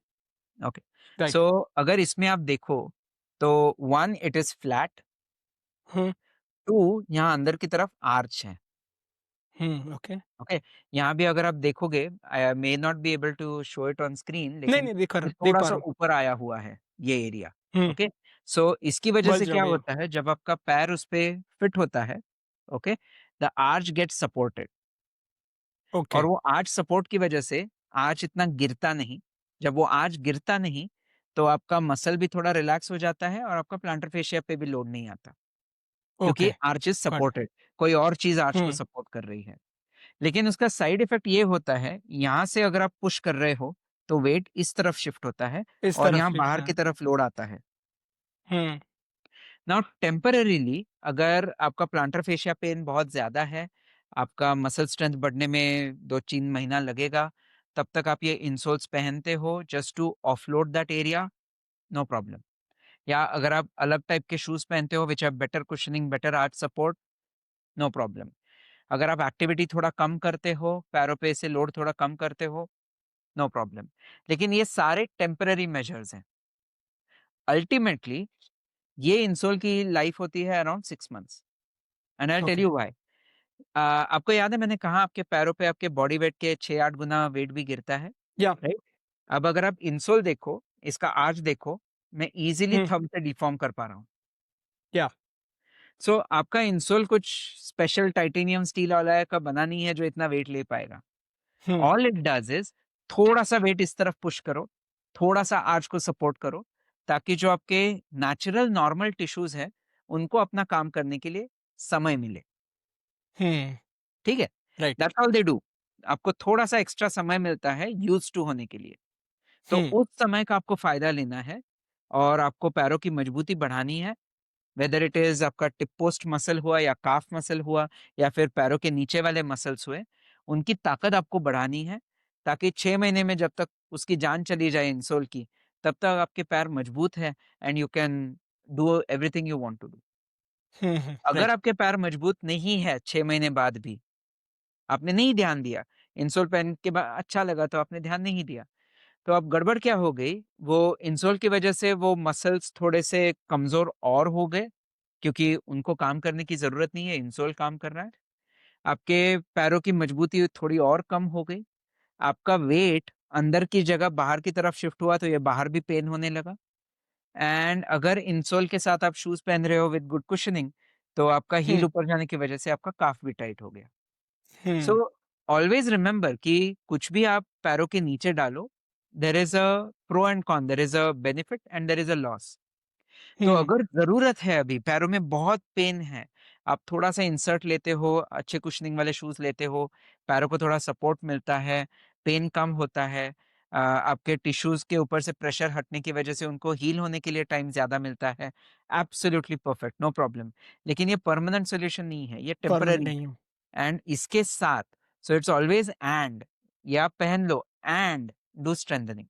Speaker 2: okay,
Speaker 1: right.
Speaker 2: So अगर इसमें आप देखो तो 1 इट इज़ फ्लैट,
Speaker 1: हम्म
Speaker 2: 2 यहाँ अंदर की तरफ आर्च है,
Speaker 1: ओके।
Speaker 2: ओके? यहाँ भी अगर आप देखोगे, I may not be able to show it on screen,
Speaker 1: नहीं
Speaker 2: लेकिन
Speaker 1: नहीं,
Speaker 2: ये
Speaker 1: देख पा
Speaker 2: थोड़ा-सा
Speaker 1: रहा हूँ।
Speaker 2: ऊपर आया हुआ है, ये एरिया,
Speaker 1: हम्म
Speaker 2: ओके? सो इसकी वजह से
Speaker 1: बल्ज हो
Speaker 2: क्या
Speaker 1: गई।
Speaker 2: होता है, जब आपका पैर उस पे फिट होता है, okay? The arch gets supported
Speaker 1: okay.
Speaker 2: और वो आर्च सपोर्ट की वजह से आर्च इतना गिरता नहीं। जब वो आर्च गिरता नहीं, तो आपका मसल भी थोड़ा रिलैक्स हो जाता है और आपका प्लांटर फेशिया पे भी लोड नहीं आता, क्योंकि
Speaker 1: okay.
Speaker 2: Arch is
Speaker 1: got.
Speaker 2: Supported, कोई और चीज़ आर्च को
Speaker 1: हम्म
Speaker 2: सपोर्ट कर रही है। लेकिन उसका साइड इफ़ेक्ट ये होता है, यहाँ से अगर आप पुश कर रहे हो, तो वेट इस तरफ शिफ्ट होता है
Speaker 1: इस
Speaker 2: और
Speaker 1: तरफ
Speaker 2: यहाँ
Speaker 1: शिफ्ट
Speaker 2: बाहर
Speaker 1: है।
Speaker 2: की तरफ लोड आता है।
Speaker 1: हम्म
Speaker 2: नाउ टेम्परेरीली अगर आपका प्लांटर फेशिया पेन बहुत ज़्यादा है, आपका मसल स्ट्रेंथ बढ़ने में 2-3 महीना लगेगा, तब तक आप ये इंसोल्स पहनते हो just to offload that area, no problem. या अगर आप अलग टाइप के शूज़ पहनते हो which have better cushioning, better arch support, no problem. अगर आप एक्टिविटी थोड़ा कम करते हो, पैरों पे से लोड थोड़ा कम करते हो, नो प्रॉब्लम। लेकिन ये सारे टेम्परेरी मेजर्स हैं। अल्टीमेटली ये इंसोल की लाइफ होती है around 6 months and I will tell
Speaker 1: okay.
Speaker 2: You why. आपको याद है मैंने कहा आपके पैरों पे आपके बॉडी वेट के 6-8 गुना वेट भी गिरता है,
Speaker 1: या
Speaker 2: राइट? अब अगर आप इंसोल देखो, इसका आर्च देखो, मैं ईज़िली
Speaker 1: हम्म
Speaker 2: थंब से डिफ़ॉर्म कर पा रहा हूँ।
Speaker 1: या
Speaker 2: सो आपका इंसोल कुछ स्पेशल टाइटेनियम स्टील अलॉय का बना नहीं है जो इतना वेट ले पाएगा।
Speaker 1: हम्म
Speaker 2: ऑल इट डज़ इज़ थोड़ा-सा वेट इस तरफ पुश करो, थोड़ा-सा आर्च को सपोर्ट करो, ताकि जो आपके नेचुरल नॉर्मल टिश्यूज़ हैं, उनको अपना काम करने के लिए समय मिले,
Speaker 1: हम्म
Speaker 2: ठीक है?
Speaker 1: Right.
Speaker 2: That's all they do. आपको थोड़ा-सा एक्स्ट्रा समय मिलता है यूज़्ड टू होने के लिए। तो
Speaker 1: हम्म
Speaker 2: उस समय का आपको फ़ायदा लेना है और आपको पैरों की मजबूती बढ़ानी है, वेदर इट इज़ आपका टिप पोस्ट मसल हुआ या काफ मसल हुआ या फिर पैरों के नीचे वाले मसल्स हुए, उनकी ताकत आपको बढ़ानी है, ताकि 6 महीने में जब तक उसकी जान चली जाए इंसोल की, तब तक आपके पैर मजबूत हैं and you can do everything you want to do. अगर
Speaker 1: राइट।
Speaker 2: आपके पैर मजबूत नहीं है 6 महीने बाद भी, आपने नहीं ध्यान दिया, इंसोल पहन के बा अच्छा लगा तो आपने ध्यान नहीं दिया। तो अब गड़बड़ क्या हो गई, वो इंसोल की वजह से वो मसल्स थोड़े से कमज़ोर और हो गए, क्योंकि उनको काम करने की ज़रूरत नहीं है, इंसोल काम कर रहा है। आपके पैरों की मजबूती थोड़ी और कम हो गई। आपका वेट अंदर की जगह बाहर की तरफ शिफ्ट हुआ तो ये बाहर भी पेन होने लगा। एंड अगर इंसोल के साथ आप शूज़ पहन रहे हो विद गुड कुशनिंग, तो आपका हील
Speaker 1: हम्म।
Speaker 2: ऊपर जाने की वजह से आपका काफ भी टाइट हो गया। सो
Speaker 1: हम्म।
Speaker 2: ऑलवेज रिमेंबर कि कुछ भी आप पैरों के नीचे डालो, there is a pro and con, there is a benefit and there is a loss. तो
Speaker 1: हम्म।
Speaker 2: अगर ज़रूरत है अभी पैरों में बहुत पेन है, आप थोड़ा-सा इंसर्ट लेते हो, अच्छे कुशनिंग वाले शूज़ लेते हो, पैरों को थोड़ा सपोर्ट मिलता है, पेन कम होता है, आपके टिश्यूज़ के ऊपर से प्रेशर हटने की वजह से उनको हील होने के लिए टाइम ज़्यादा मिलता है, एब्सोल्यूटली परफेक्ट, नो प्रॉब्लम। लेकिन ये परमानेंट सॉल्यूशन नहीं है, ये
Speaker 1: परमानेंट
Speaker 2: टेम्परेरी
Speaker 1: नहीं
Speaker 2: है।
Speaker 1: हूँ।
Speaker 2: एंड इसके साथ सो इट्स ऑलवेज एंड, ये आप पहन लो एंड डू स्ट्रेंथनिंग,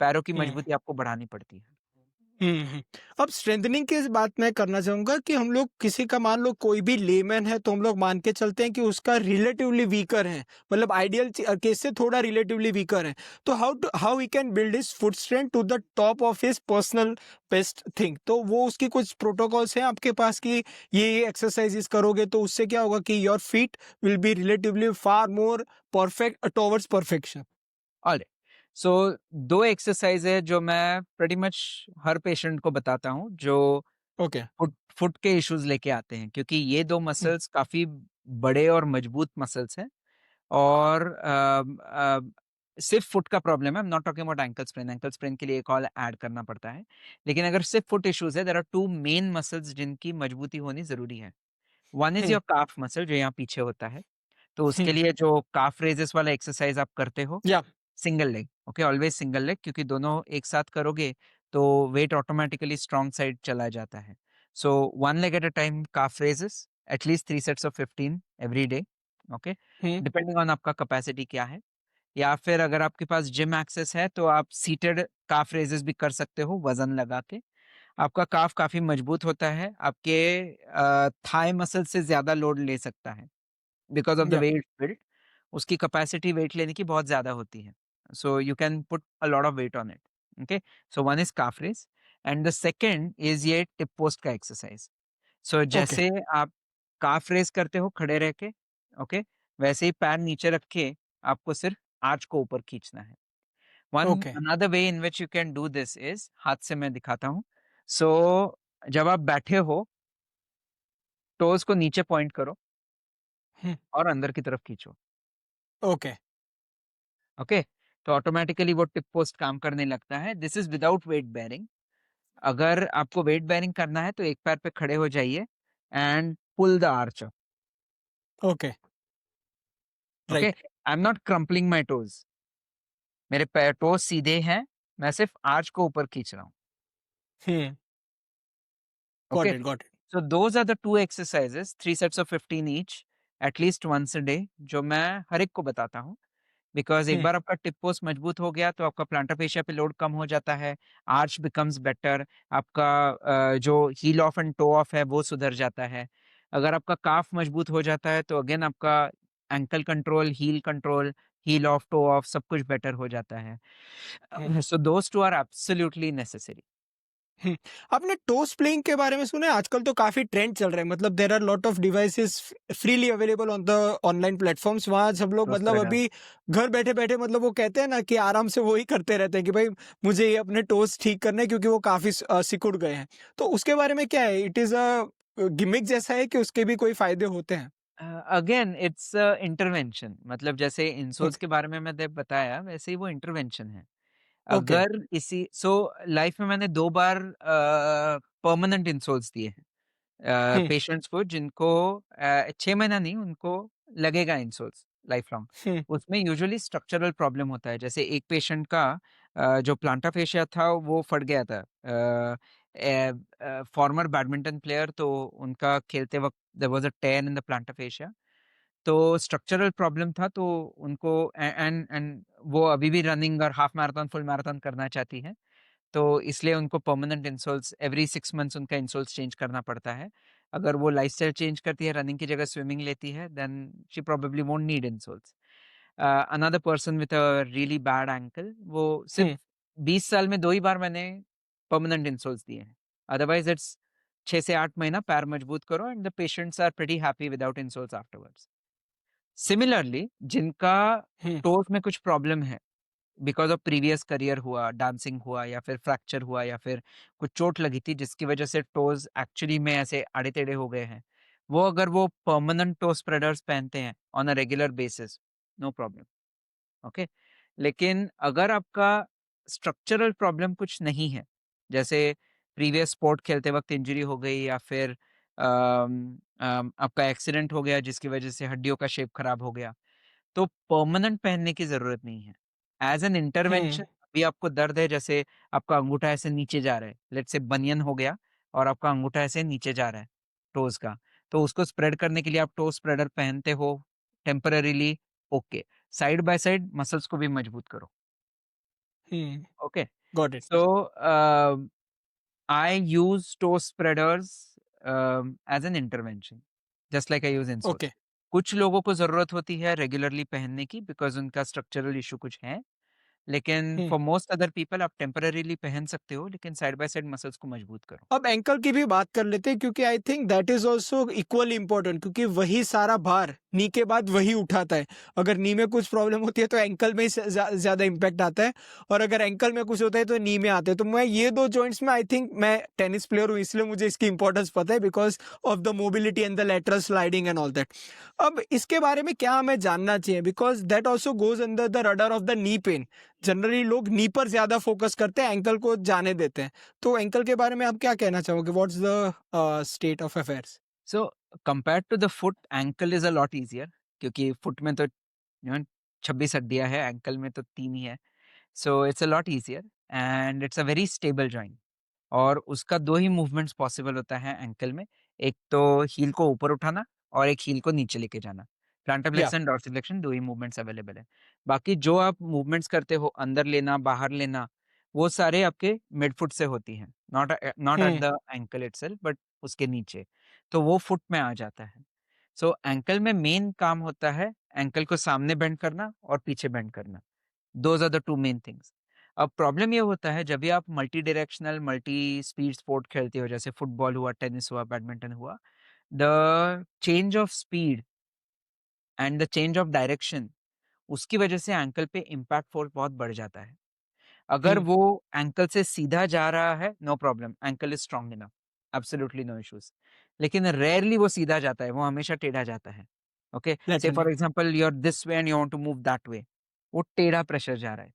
Speaker 2: पैरों की
Speaker 1: हम्म।
Speaker 2: मजबूती आपको बढ़ानी पड़ती है।
Speaker 1: हम्म। अब स्ट्रेंथनिंग की बात मैं करना चाहूंगा कि हम लोग किसी का मान लो कोई भी लेमैन है तो हम लोग मान के चलते हैं कि उसका रिलेटिवली वीकर है, मतलब आइडियल केस से थोड़ा रिलेटिवली वीकर है। तो how we can build his foot strength to the top of his personal best thing, तो वो उसकी कुछ प्रोटोकॉल्स हैं आपके पास कि ये एक्सरसाइजेस करोगे तो उससे क्या होगा कि your feet will be relatively far more perfect towards perfection.
Speaker 2: Alright. So 2 exercise है जो मैं प्रेटी मच हर पेशेंट को बताता हूँ, जो
Speaker 1: ओके।
Speaker 2: फुट फुट के इश्यूज़ लेके आते हैं, क्योंकि ये 2 मसल्स काफ़ी बड़े और मजबूत मसल्स हैं। और सिर्फ़ फुट का प्रॉब्लम है, आई am not talking about ankle sprain के लिए एक और ऐड करना पड़ता है। लेकिन अगर सिर्फ़ फुट इश्यूज़ है, देयर आर 2 मेन मसल्स जिनकी मजबूती होनी ज़रूरी है। One is your calf muscle जो यहाँ पीछे होता है, तो उसके लिए जो काफ रेज़ेस वाला एक्सरसाइज़ आप करते हो,
Speaker 1: या।
Speaker 2: Single leg, okay, always single leg, क्योंकि दोनों एक साथ करोगे तो वेट ऑटोमेटिकली स्ट्रॉन्ग साइड चला जाता है। So one leg at a time calf raises, at least 3 sets of 15 every day, okay, depending on आपका कैपेसिटी क्या है। या फिर अगर आपके पास जिम एक्सेस है तो आप सीटेड काफ रेजेस भी कर सकते हो वजन लगा के। आपका काफ काफी मजबूत होता है, आपके थाई मसल से ज्यादा लोड ले सकता है, बिकॉज ऑफ द
Speaker 1: या।
Speaker 2: Way it's built. उसकी कैपेसिटी वेट लेने की बहुत ज़्यादा होती है। So you can put a lot of weight on it, okay? So one is calf raise and the second is ये टिप पोस्ट का एक्सरसाइज़। So
Speaker 1: okay.
Speaker 2: जैसे आप काफ रेज़ करते हो खड़े रह के, ओके? वैसे ही पैर नीचे रख के आपको सिर्फ आर्च को ऊपर खींचना है। One
Speaker 1: okay.
Speaker 2: Another way in which you can do this is, हाथ से मैं दिखाता हूँ। सो जब आप बैठे हो, टोज़ को नीचे पॉइंट करो और अंदर की तरफ खींचो।
Speaker 1: ओके।
Speaker 2: ओके, तो ऑटोमेटिकली वो टिप पोस्ट काम करने लगता है। This is without weight bearing. अगर आपको वेट बेयरिंग करना है तो एक पैर पे खड़े हो जाइए and pull the arch up.
Speaker 1: Okay.
Speaker 2: Okay,
Speaker 1: right.
Speaker 2: I am not crumpling my toes, मेरे पैर टोज सीधे हैं, मैं सिर्फ आर्च को ऊपर खींच रहा हूँ।
Speaker 1: Hmm. Got
Speaker 2: okay,
Speaker 1: it, got it.
Speaker 2: So those are the two exercises, 3 sets of 15 each, at least once a day, जो मैं हर एक को बताता हूँ। बिकॉज़ एक
Speaker 1: हम्म।
Speaker 2: बार आपका टिप पोस्ट मजबूत हो गया तो आपका प्लांटर फेशिया पे लोड कम हो जाता है, आर्च बिकम्स बेटर, आपका जो heel off and toe off है वो सुधर जाता है। अगर आपका काफ मजबूत हो जाता है तो अगेन आपका ankle control, heel off, toe off सब कुछ बेटर हो जाता है।
Speaker 1: हम्म।
Speaker 2: So those 2 are absolutely necessary.
Speaker 1: हम्म। आपने टोस प्लेइंग के बारे में सुना है? आजकल तो काफी ट्रेंड चल रहा है, मतलब there are lot of devices freely available on the online platforms, वहां सब लोग
Speaker 2: टोस्ट
Speaker 1: मतलब
Speaker 2: वगैरह।
Speaker 1: अभी घर बैठे बैठे मतलब वो कहते हैं ना कि आराम से वही करते रहते हैं कि भाई मुझे ये अपने टोस ठीक करने हैं क्योंकि वो काफी सिकुड़ गए हैं। तो उसके बारे में क्या है? इट इज अ गिमिक जैसा है कि उसके भी कोई फायदे होते हैं?
Speaker 2: अगेन इट्स इंटरवेंशन, मतलब जैसे इंसोल्स
Speaker 1: ओके।
Speaker 2: के बारे में मैंने बताया वैसे ही वो इंटरवेंशन है।
Speaker 1: ओके।
Speaker 2: अगर किसी सो लाइफ में मैंने 2 बार परमानेंट इंसोल्स दिए हैं
Speaker 1: हम्म।
Speaker 2: पेशेंट्स को, जिनको 6 महीना नहीं, उनको लगेगा इंसोल्स लाइफ लॉन्ग।
Speaker 1: हम्म।
Speaker 2: उसमें यूजुअली स्ट्रक्चरल प्रॉब्लम होता है। जैसे एक पेशेंट का जो प्लांटर फेशिया था वो फट गया था। फॉर्मर बैडमिंटन प्लेयर, तो उनका खेलते वक़्त there was a tear in the plantar fascia. तो स्ट्रक्चरल प्रॉब्लम था, तो उनको एंड वो अभी भी रनिंग और हाफ मैराथन, फुल मैराथन करना चाहती हैं। तो इसलिए उनको परमानेंट इंसोल्स एवरी 6 मंथ्स उनका इंसोल्स चेंज करना पड़ता है। अगर वो लाइफ़स्टाइल चेंज करती है, रनिंग की जगह स्विमिंग लेती है, then she probably won't need insoles. Another person with a really bad ankle, वो सिर्फ़
Speaker 1: हम्म
Speaker 2: 20 साल में 2 ही बार मैंने परमानेंट इंसोल्स दिए हैं। अदरवाइज़ इट्स 6 से 8 महीना पैर मजबूत करो and the patients are pretty happy without insoles afterwards. Similarly जिनका
Speaker 1: हम्म
Speaker 2: टोज़ में कुछ प्रॉब्लम है, बिकॉज़ ऑफ प्रीवियस करियर हुआ, डांसिंग हुआ या फिर फ्रैक्चर हुआ या फिर कुछ चोट लगी थी जिसकी वजह से टोज़ एक्चुअली में ऐसे आड़े-टेढ़े हो गए हैं। वो अगर वो परमानेंट टो स्प्रेडर्स पहनते हैं on a regular basis, no problem, okay. लेकिन अगर आपका स्ट्रक्चरल प्रॉब्लम कुछ नहीं है, जैसे प्रीवियस स्पोर्ट खेलते वक़्त इंजरी हो गई या फिर आपका एक्सीडेंट हो गया जिसकी वजह से हड्डियों का शेप खराब हो गया, तो परमानेंट पहनने की ज़रूरत नहीं है। एज़ एन इंटरवेंशन
Speaker 1: हम्म
Speaker 2: अभी आपको दर्द है, जैसे आपका अंगूठा ऐसे नीचे जा रहा है, लेट्स से बनियन हो गया और आपका अंगूठा ऐसे नीचे जा रहा है टोज़ का, तो उसको स्प्रेड करने के लिए आप टो स्प्रेडर पहनते हो temporarily, okay. Side by side muscles को भी मजबूत करो,
Speaker 1: hmm
Speaker 2: okay.
Speaker 1: Got it
Speaker 2: so I use toe spreaders as an intervention, just like I use insoles.
Speaker 1: Okay
Speaker 2: कुछ लोगों को ज़रूरत होती है रेगुलरली पहनने की बिकॉज़ उनका स्ट्रक्चरल इश्यू कुछ है, लेकिन फॉर मोस्ट अदर पीपल आप टेम्परेरीली पहन सकते हो, लेकिन साइड बाय साइड मसल्स को मजबूत करो।
Speaker 1: अब एंकल की भी बात कर लेते हैं क्योंकि I think that is also equally important क्योंकि वही सारा भार नी के बाद वही उठाता है। अगर नी में कुछ प्रॉब्लम होती है तो एंकल में ही ज्यादा इम्पैक्ट आता है और अगर एंकल में कुछ होता है तो नी में आता है। तो मैं ये दो जॉइंट्स में आई थिंक मैं टेनिस प्लेयर हूँ इसलिए मुझे इसकी इंपॉर्टेंस पता है because of the mobility and the lateral sliding and all that. अब इसके बारे में क्या हमें जानना चाहिए because that also goes under the rudder of the knee pain. Generally लोग नी पर ज्यादा फोकस करते हैं एंकल को जाने देते हैं। तो एंकल के बारे में आप क्या कहना चाहोगे? What's the state of affairs?
Speaker 2: So compared to the foot, ankle is a lot easier, क्योंकि फुट में तो 26 हड्डियाँ हैं, एंकल में तो 3 ही है। So it's a lot easier and it's a very stable joint. और उसका 2 ही मूवमेंट्स पॉसिबल होता है एंकल में। एक तो हील को ऊपर उठाना और एक हील को नीचे लेके जाना। प्लांटर
Speaker 1: या
Speaker 2: फ्लेक्शन, डॉर्सिफ्लेक्शन 2 ही मूवमेंट्स अवेलेबल है। बाकी जो आप मूवमेंट्स करते हो अंदर लेना, बाहर लेना, वो सारे आपके मिडफुट से होती हैं। Not at
Speaker 1: hmm
Speaker 2: the ankle itself but उसके नीचे। तो वो फुट में आ जाता है। सो एंकल में मेन काम होता है एंकल को सामने बेंड करना और पीछे बेंड करना। Those are the 2 main things. अब प्रॉब्लम ये होता है जब भी आप multi directional, multi speed sport खेलते हो, जैसे फुटबॉल हुआ, टेनिस हुआ, बैडमिंटन हुआ, the change of speed and the change of direction, उसकी वजह से एंकल पे इम्पैक्ट फोर्स बहुत बढ़ जाता है। अगर
Speaker 1: हम्म
Speaker 2: वो एंकल से सीधा जा रहा है, no problem, ankle is strong enough, absolutely no issues. लेकिन रेयरली वो सीधा जाता है, वो हमेशा टेढ़ा जाता है। Okay, say
Speaker 1: naturally.
Speaker 2: For example you are this way and you want to move that way, वो टेढ़ा प्रेशर जा रहा है।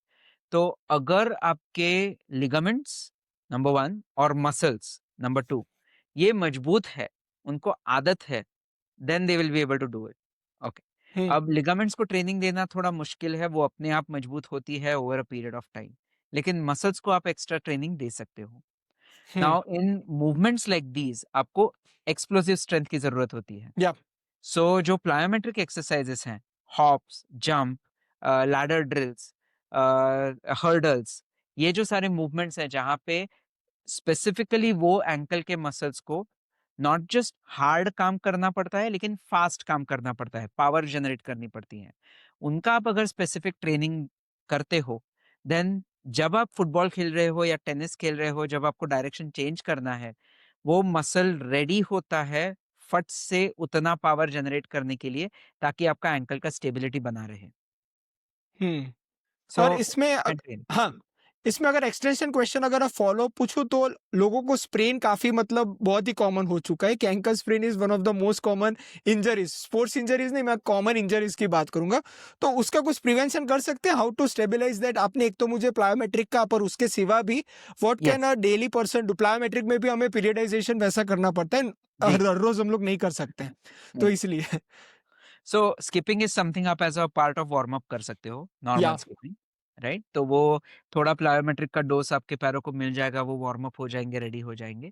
Speaker 2: तो अगर आपके लिगामेंट्स नंबर 1 और मसल्स नंबर 2 ये मजबूत है, उनको आदत है, then they will be able to do it. Okay.
Speaker 1: Hmm
Speaker 2: अब लिगामेंट्स को ट्रेनिंग देना थोड़ा मुश्किल है, वो अपने आप मजबूत होती है over a period of time. लेकिन मसल्स को आप एक्स्ट्रा ट्रेनिंग दे सकते हो।
Speaker 1: Hmm
Speaker 2: now in movements like these आपको एक्सप्लोसिव स्ट्रेंथ की जरूरत होती है।
Speaker 1: या
Speaker 2: सो जो प्लायोमेट्रिक एक्सरसाइजेस हैं, hops, jump, ladder drills, hurdles, ये जो सारे मूवमेंट्स हैं जहाँ पे स्पेसिफिकली वो एंकल के मसल्स को नॉट जस्ट हार्ड काम करना पड़ता है लेकिन फास्ट काम करना पड़ता है, पावर जनरेट करनी पड़ती है, उनका आप अगर स्पेसिफिक ट्रेनिंग करते हो, देन जब आप फुटबॉल खेल रहे हो या टेनिस खेल रहे हो, जब आपको डायरेक्शन चेंज करना है, वो मसल रेडी होता है फट से उतना पावर जनरेट करने के लिए, ताकि आपका एंकल का स्टेबिलिटी बना रहे।
Speaker 1: हम्म
Speaker 2: सो
Speaker 1: और इसमें
Speaker 2: मेंटेन।
Speaker 1: हाँ, इसमें अगर एक्सटेंशन क्वेश्चन अगर आप फॉलो पूछूं तो लोगों को स्प्रेन काफी मतलब बहुत ही कॉमन हो चुका है कि ankle sprain is one of the most common injuries. Sports injuries नहीं, मैं कॉमन इंजरीज की बात करूंगा। तो उसका कुछ प्रिवेंशन कर सकते हैं? How to stabilise that? आपने एक तो मुझे प्लायोमेट्रिक का, पर उसके सिवा भी what can
Speaker 2: yes.
Speaker 1: A daily person do? Plyometric में भी हमें पीरियडाइजेशन वैसा करना पड़ता है,
Speaker 2: जी।
Speaker 1: हर रोज हम लोग नहीं कर सकते हैं, तो
Speaker 2: नहीं।
Speaker 1: इसलिए
Speaker 2: सो स्किपिंग इज समथिंग आप as a part of warm up कर सकते हो, नॉर्मल
Speaker 1: या
Speaker 2: स्किपिंग, राइट? तो वो थोड़ा प्लायोमेट्रिक का डोज आपके पैरों को मिल जाएगा, वो वार्म अप हो जाएंगे, रेडी हो जाएंगे।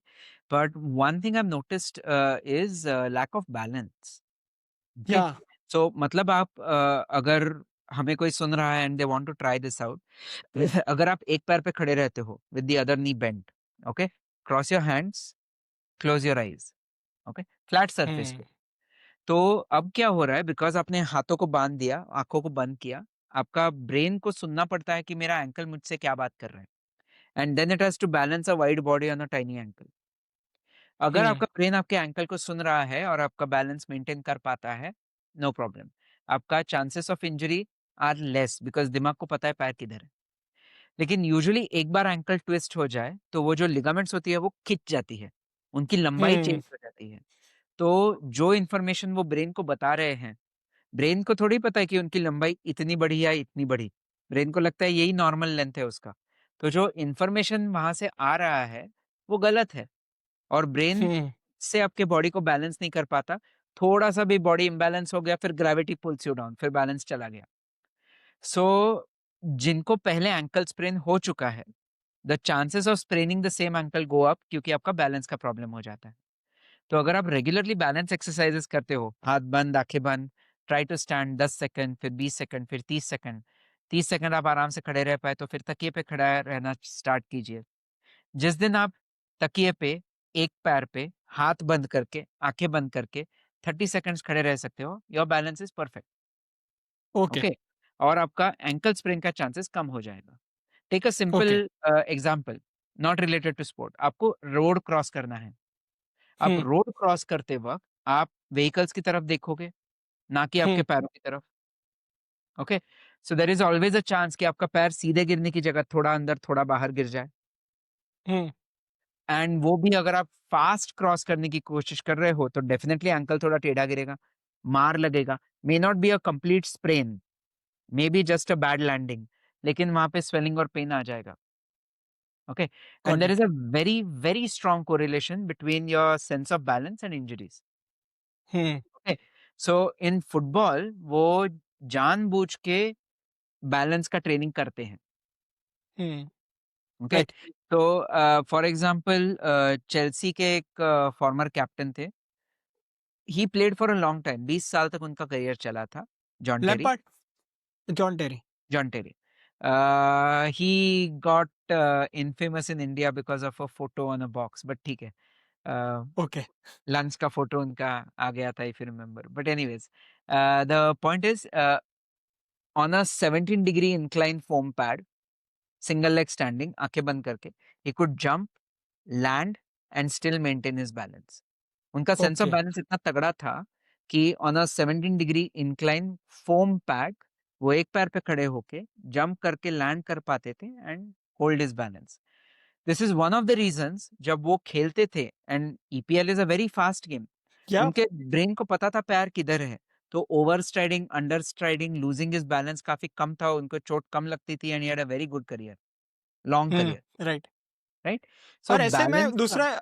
Speaker 2: But one thing I noticed is lack of balance.
Speaker 1: या
Speaker 2: सो मतलब आप अगर हमें कोई सुन रहा है and they want to try this out, अगर आप एक पैर पे खड़े रहते हो with the other knee bent, okay, cross your hands, close your eyes, okay, flat surface
Speaker 1: hmm
Speaker 2: पे। तो अब क्या हो रहा है, बिकॉज आपने हाथों को बांध दिया, आंखों को बंद किया, आपका ब्रेन को सुनना पड़ता है कि मेरा एंकल मुझसे क्या बात कर रहा है, and then it has to balance a wide body on a tiny ankle. अगर
Speaker 1: हम्म
Speaker 2: आपका ब्रेन आपके एंकल को सुन रहा है और आपका बैलेंस मेंटेन कर पाता है, नो प्रॉब्लम। आपका chances of injury are less, because दिमाग को पता है पैर किधर है। लेकिन यूजुअली एक बार एंकल ट्विस्ट हो जाए तो वो जो लिगामेंट्स होती है वो खिंच जाती है, उनकी लंबाई चेंज
Speaker 1: हम्म
Speaker 2: हो जाती है। तो जो इन्फॉर्मेशन वो ब्रेन को बता रहे हैं, ब्रेन को थोड़ी पता है कि उनकी लंबाई इतनी बड़ी या इतनी बड़ी। ब्रेन को लगता है यही नॉर्मल लेंथ है उसका। तो जो इन्फॉर्मेशन वहां से आ रहा है वो गलत है, और ब्रेन
Speaker 1: हम्म
Speaker 2: से आपके बॉडी को बैलेंस नहीं कर पाता। थोड़ा सा भी बॉडी इम्बैलेंस हो गया, फिर ग्रेविटी पुल्स यू डाउन, फिर बैलेंस चला गया। सो जिनको पहले एंकल स्प्रेन हो चुका है, the chances of spraining the same ankle go up, क्योंकि आपका बैलेंस का प्रॉब्लम हो जाता है। तो अगर आप रेगुलरली बैलेंस एक्सरसाइजेस करते हो, हाथ बंद, आंखें बंद, ट्राई टू स्टैंड 10 सेकंड, फिर 20 सेकंड, फिर 30 सेकंड, 30 सेकंड आप आराम से खड़े रह पाए तो फिर तकिए पे खड़ा रहना स्टार्ट कीजिए। जिस दिन आप तकिए पे एक पैर पे हाथ बंद करके, आंखें बंद करके 30 सेकंड्स खड़े रह सकते हो, your balance is perfect.
Speaker 1: Okay
Speaker 2: okay, और आपका एंकल स्प्रेन का चांसेस कम हो जाएगा। Take a simple
Speaker 1: okay
Speaker 2: example, not related to sport. आपको रोड क्रॉस करना है। आप
Speaker 1: हम्म
Speaker 2: रोड क्रॉस करते वक्त आप व्हीकल्स की तरफ देखोगे, ना कि आपके
Speaker 1: हम्म
Speaker 2: पैरों की तरफ। Okay, so there is always a chance कि आपका पैर सीधे गिरने की जगह थोड़ा अंदर थोड़ा बाहर गिर जाए।
Speaker 1: हम्म
Speaker 2: एंड वो भी अगर आप फास्ट क्रॉस करने की कोशिश कर रहे हो तो डेफिनेटली एंकल थोड़ा टेढ़ा गिरेगा, मार लगेगा। May not be a complete sprain, may be just a bad landing, लेकिन वहां पे स्वेलिंग और पेन आ जाएगा। Okay, and
Speaker 1: got
Speaker 2: there
Speaker 1: it
Speaker 2: is a very very strong correlation between your sense of balance and injuries.
Speaker 1: Hmm
Speaker 2: okay, so in football वो जानबूझ के balance का ट्रेनिंग करते हैं।
Speaker 1: हम्म
Speaker 2: ओके,
Speaker 1: राइट
Speaker 2: तो फॉर एग्जांपल चेल्सी के एक former captain थे। He played for a long time, 20 साल तक उनका करियर चला था। John Terry.
Speaker 1: Lampard John Terry
Speaker 2: John Terry, he got infamous in India because of a photo on a box, but ठीक है।
Speaker 1: ओके
Speaker 2: लंच का photo उनका आ गया था, if you remember, but anyways, the point is, on a 17 degree incline foam pad, single leg standing, आंखें बंद करके, he could jump, land and still maintain his balance. उनका सेंस ऑफ
Speaker 1: ओके
Speaker 2: बैलेंस इतना तगड़ा था कि on a 17 degree incline foam pad वो एक पैर पे खड़े होके जंप करके लैंड कर पाते थे and hold his balance. This is one of the reasons, जब वो खेलते थे, and EPL is a very fast game,
Speaker 1: क्या
Speaker 2: उनके ब्रेन को पता था पैर किधर है। तो over striding, under striding, losing his balance काफी कम था, उनको चोट कम लगती थी, and he had a very good career, long career,
Speaker 1: right
Speaker 2: right? So
Speaker 1: और ऐसे में
Speaker 2: बैलेंस का,
Speaker 1: दूसरा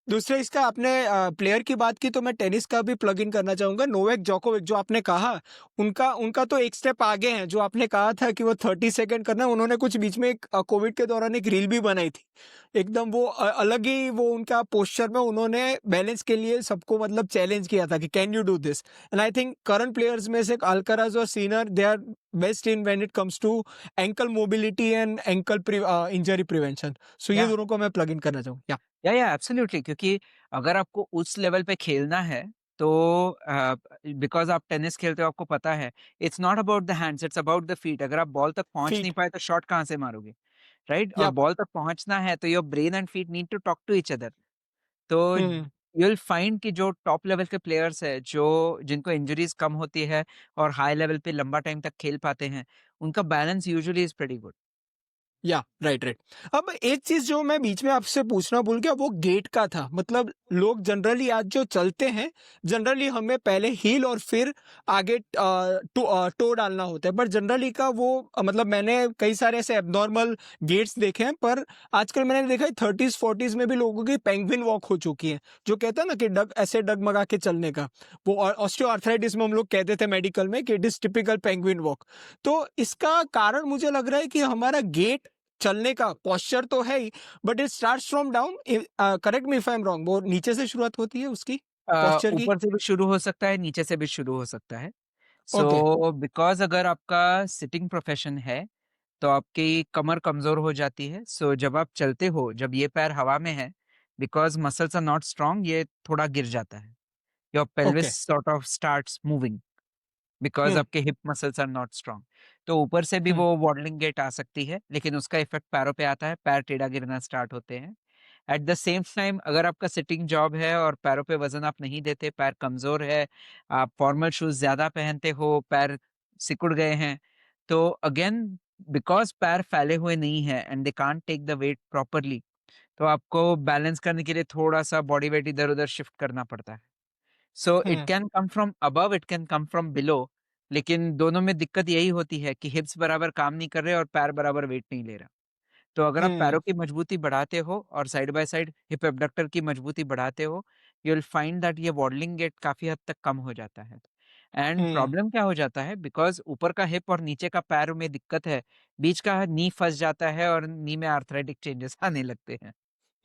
Speaker 1: दूसरे इसका आपने प्लेयर की बात की तो मैं टेनिस का भी प्लग इन करना चाहूंगा नोवेक जोकोविक जो आपने कहा उनका उनका तो एक स्टेप आगे है जो आपने कहा था कि वो 30 सेकंड करना उन्होंने कुछ बीच में एक कोविड के दौरान एक रील भी बनाई थी एकदम वो अलग ही वो उनका पोस्चर में उन्होंने बैलेंस के लिए सबको मतलब चैलेंज किया था कि can you do this and I think current players में से अल्कराज और Sinner they are best in when it comes to ankle mobility and ankle injury prevention so ये
Speaker 2: या
Speaker 1: दोनों को मैं प्लग इन करना चाहूँ
Speaker 2: या एब्सोल्युटली, क्योंकि अगर आपको उस लेवल पे खेलना है तो बिकॉज आप टेनिस खेलते हो, आपको पता है it's not about the hands, it's about the feet. अगर आप बॉल तक पहुंच नहीं
Speaker 1: फीट
Speaker 2: पाए तो शॉट कहाँ से मारोगे, राइट? और
Speaker 1: Yep.
Speaker 2: बॉल तक पहुंचना है तो your brain and feet need to talk to each other. तो
Speaker 1: Hmm.
Speaker 2: यू विल फाइंड कि जो टॉप लेवल के प्लेयर्स है, जो जिनको इंजरीज कम होती है और हाई लेवल पे लंबा टाइम तक खेल पाते हैं, उनका balance usually is pretty good.
Speaker 1: या राइट राइट अब एक चीज जो मैं बीच में आपसे पूछना भूल गया वो गेट का था मतलब लोग जनरली आज जो चलते हैं जनरली हमें पहले हील और फिर आगे टो डालना होता है पर जनरली का वो मतलब मैंने कई सारे ऐसे एबनॉर्मल गेट्स देखे हैं पर आजकल मैंने देखा है 30s 40s में भी लोगों की पेंगुइन वॉक हो चुकी है जो कहता है ना कि डग ऐसे डगमगा के चलने का वो ऑस्टियो आर्थराइटिस में हम लोग कहते थे मेडिकल में कि it is typical penguin walk तो इसका कारण मुझे लग रहा है कि हमारा गेट चलने का पोस्चर तो है ही but it starts from down correct me if I am wrong वो नीचे से शुरुआत होती है उसकी पोस्चर की
Speaker 2: ऊपर से भी शुरू हो सकता है, नीचे से भी शुरू हो सकता है।
Speaker 1: ओके।
Speaker 2: सो बिकॉज़ अगर आपका सिटिंग प्रोफ़ेशन है, तो आपकी कमर कमज़ोर हो जाती है। सो जब आप चलते हो, जब ये पैर हवा में है, because muscles are not strong, ये थोड़ा गिर जाता है। Your pelvis
Speaker 1: okay.
Speaker 2: Sort of starts moving because
Speaker 1: hmm.
Speaker 2: आपके hip muscles are not strong. तो ऊपर से भी
Speaker 1: हम्म।
Speaker 2: वो वॉडलिंग गेट आ सकती है, लेकिन उसका इफ़ेक्ट पैरों पे आता है, पैर टेढ़ा गिरना स्टार्ट होते हैं। एट द सेम टाइम अगर आपका सिटिंग जॉब है और पैरों पे वज़न आप नहीं देते, पैर कमज़ोर है, आप फॉर्मल शूज़ ज़्यादा पहनते हो, पैर सिकुड़ गए हैं, तो अगेन बिकॉज़ पैर फैले हुए नहीं हैं and they can't take the weight properly, तो आपको बैलेंस करने के लिए थोड़ा-सा बॉडी वेट इधर-उधर शिफ्ट करना पड़ता है। So it
Speaker 1: hmm.
Speaker 2: Can come from above, it can come from below, लेकिन दोनों में दिक्कत यही होती है कि हिप्स बराबर काम नहीं कर रहे और पैर बराबर वेट नहीं ले रहा। तो अगर आप
Speaker 1: हम्म।
Speaker 2: पैरों की मजबूती बढ़ाते हो और side by side hip abductor की मजबूती बढ़ाते हो, यू विल फाइंड दैट ये वॉडलिंग गेट काफ़ी हद तक कम हो जाता है। And
Speaker 1: hmm.
Speaker 2: प्रॉब्लम क्या हो जाता है, बिकॉज़ ऊपर का हिप और नीचे का पैर में दिक्कत है, बीच का नी फँस जाता है और नी में आर्थराइटिक चेंजेस आने लगते हैं।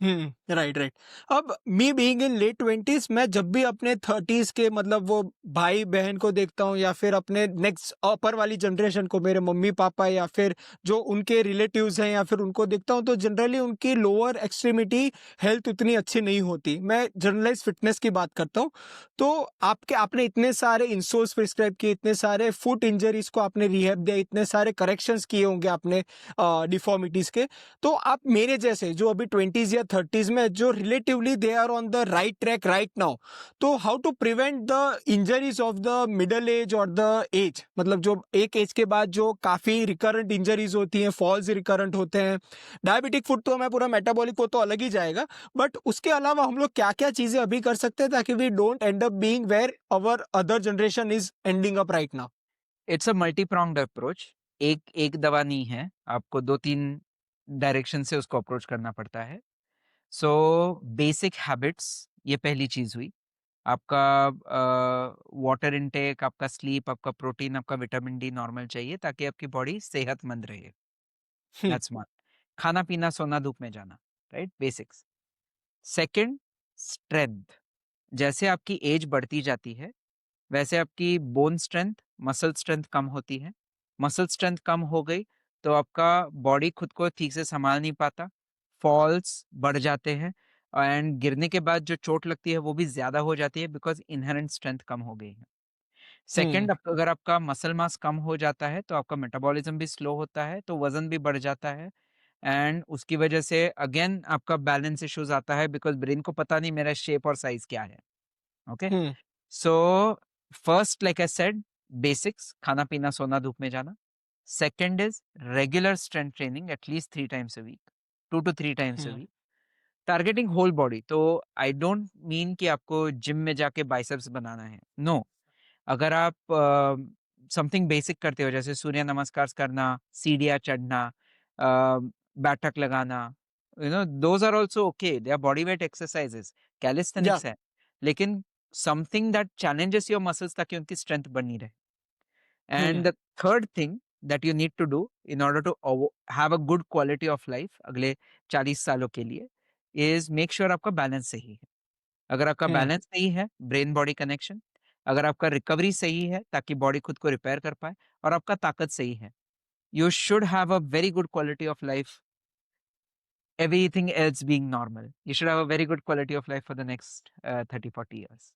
Speaker 1: Right, right. अब me being in late 20s, मैं जब भी अपने 30s के मतलब वो भाई बहन को देखता हूँ या फिर अपने नेक्स्ट अपर वाली जनरेशन को, मेरे मम्मी पापा या फिर जो उनके रिलेटिव्स हैं या फिर उनको देखता हूँ, तो जनरली उनकी लोअर एक्सट्रीमिटी हेल्थ उतनी अच्छी नहीं होती। मैं जनरलाइज फिटनेस की बात करता हूँ। तो आपने इतने सारे इंसोल्स प्रिस्क्राइब किए, इतने सारे फुट इंजरीज को आपने रिहैब दिया, इतने सारे करेक्शंस किए होंगे आपने डिफॉर्मिटीज के। तो आप मेरे जैसे जो अभी 20s या 30s में, जो relatively they are on the right track right now, तो how to prevent the injuries of the middle age और द एज, मतलब जो एक एज के बाद जो काफी रिकरेंट इंजरीज होती हैं, फॉल्स रिकरेंट होते हैं। डायबिटिक फुट तो मैं पूरा मेटाबॉलिक वो तो अलग ही जाएगा, बट उसके अलावा हम लोग क्या क्या चीजें अभी कर सकते हैं ताकि we don't end up being where our other generation is ending up right now?
Speaker 2: It's a multi pronged approach. एक एक दवा नहीं है, आपको 2-3 डायरेक्शन से उसको अप्रोच करना पड़ता है। सो बेसिक हैबिट्स, ये पहली चीज़ हुई। आपका वाटर इनटेक, आपका स्लीप, आपका प्रोटीन, आपका विटामिन डी नॉर्मल चाहिए ताकि आपकी बॉडी सेहतमंद रहे।
Speaker 1: हम्म।
Speaker 2: That's one. खाना-पीना, सोना, धूप में जाना, राइट? बेसिक्स। Second, strength. जैसे आपकी एज बढ़ती जाती है, वैसे आपकी बोन स्ट्रेंथ, मसल स्ट्रेंथ कम होती है। मसल स्ट्रेंथ कम हो गई, तो आपका बॉडी खुद को ठीक से सँभाल नहीं पाता, फॉल्स बढ़ जाते हैं एंड गिरने के बाद जो चोट लगती है, वो भी ज़्यादा हो जाती है बिकॉज़ इन्हेरेंट स्ट्रेंथ कम हो गई है।
Speaker 1: हम्म।
Speaker 2: सेकंड, अगर आपका मसल मास कम हो जाता है, तो आपका मेटाबॉलिज़्म भी स्लो होता है, तो वज़न भी बढ़ जाता है एंड उसकी वजह से अगेन आपका बैलेंस इश्यूज़ आता है बिकॉज़ ब्रेन को पता नहीं मेरा शेप और साइज़ क्या है, okay?
Speaker 1: Hmm.
Speaker 2: So first like I said, basics, खाना पीना सोना धूप में जाना। Second is regular strength training at least 3 times a week, 2 to 3 times a
Speaker 1: hmm.
Speaker 2: Week, targeting whole body. तो आई डोंट मीन कि आपको जिम में जाके बाइसेप्स बनाना है, नो। अगर आप समथिंग बेसिक करते हो जैसे सूर्य नमस्कार करना, सीढ़ियाँ चढ़ना, बैठक लगाना, those are also okay, they are body weight exercises,
Speaker 1: yeah.
Speaker 2: Calisthenics है, लेकिन something that challenges your muscles ताकि उनकी स्ट्रेंथ बनी रहे।
Speaker 1: Hmm.
Speaker 2: And the third thing that you need to do in order to have a good quality of life अगले 40 सालों के लिए इज मेक श्योर आपका बैलेंस सही है। अगर आपका
Speaker 1: हम्म।
Speaker 2: बैलेंस सही है, ब्रेन बॉडी कनेक्शन, अगर आपका रिकवरी सही है ताकि बॉडी खुद को रिपेयर कर पाए और आपका ताकत सही है, you should have a very good quality of life, everything else being normal. You should have a very good quality of life for the next 30-40 years.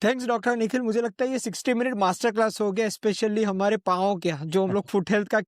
Speaker 1: Thanks doctor Nikhil, मुझे लगता है ये 60 मिनट मास्टर क्लास हो गया, specially हमारे पाँव के, जो हम लोग फुट हेल्थ का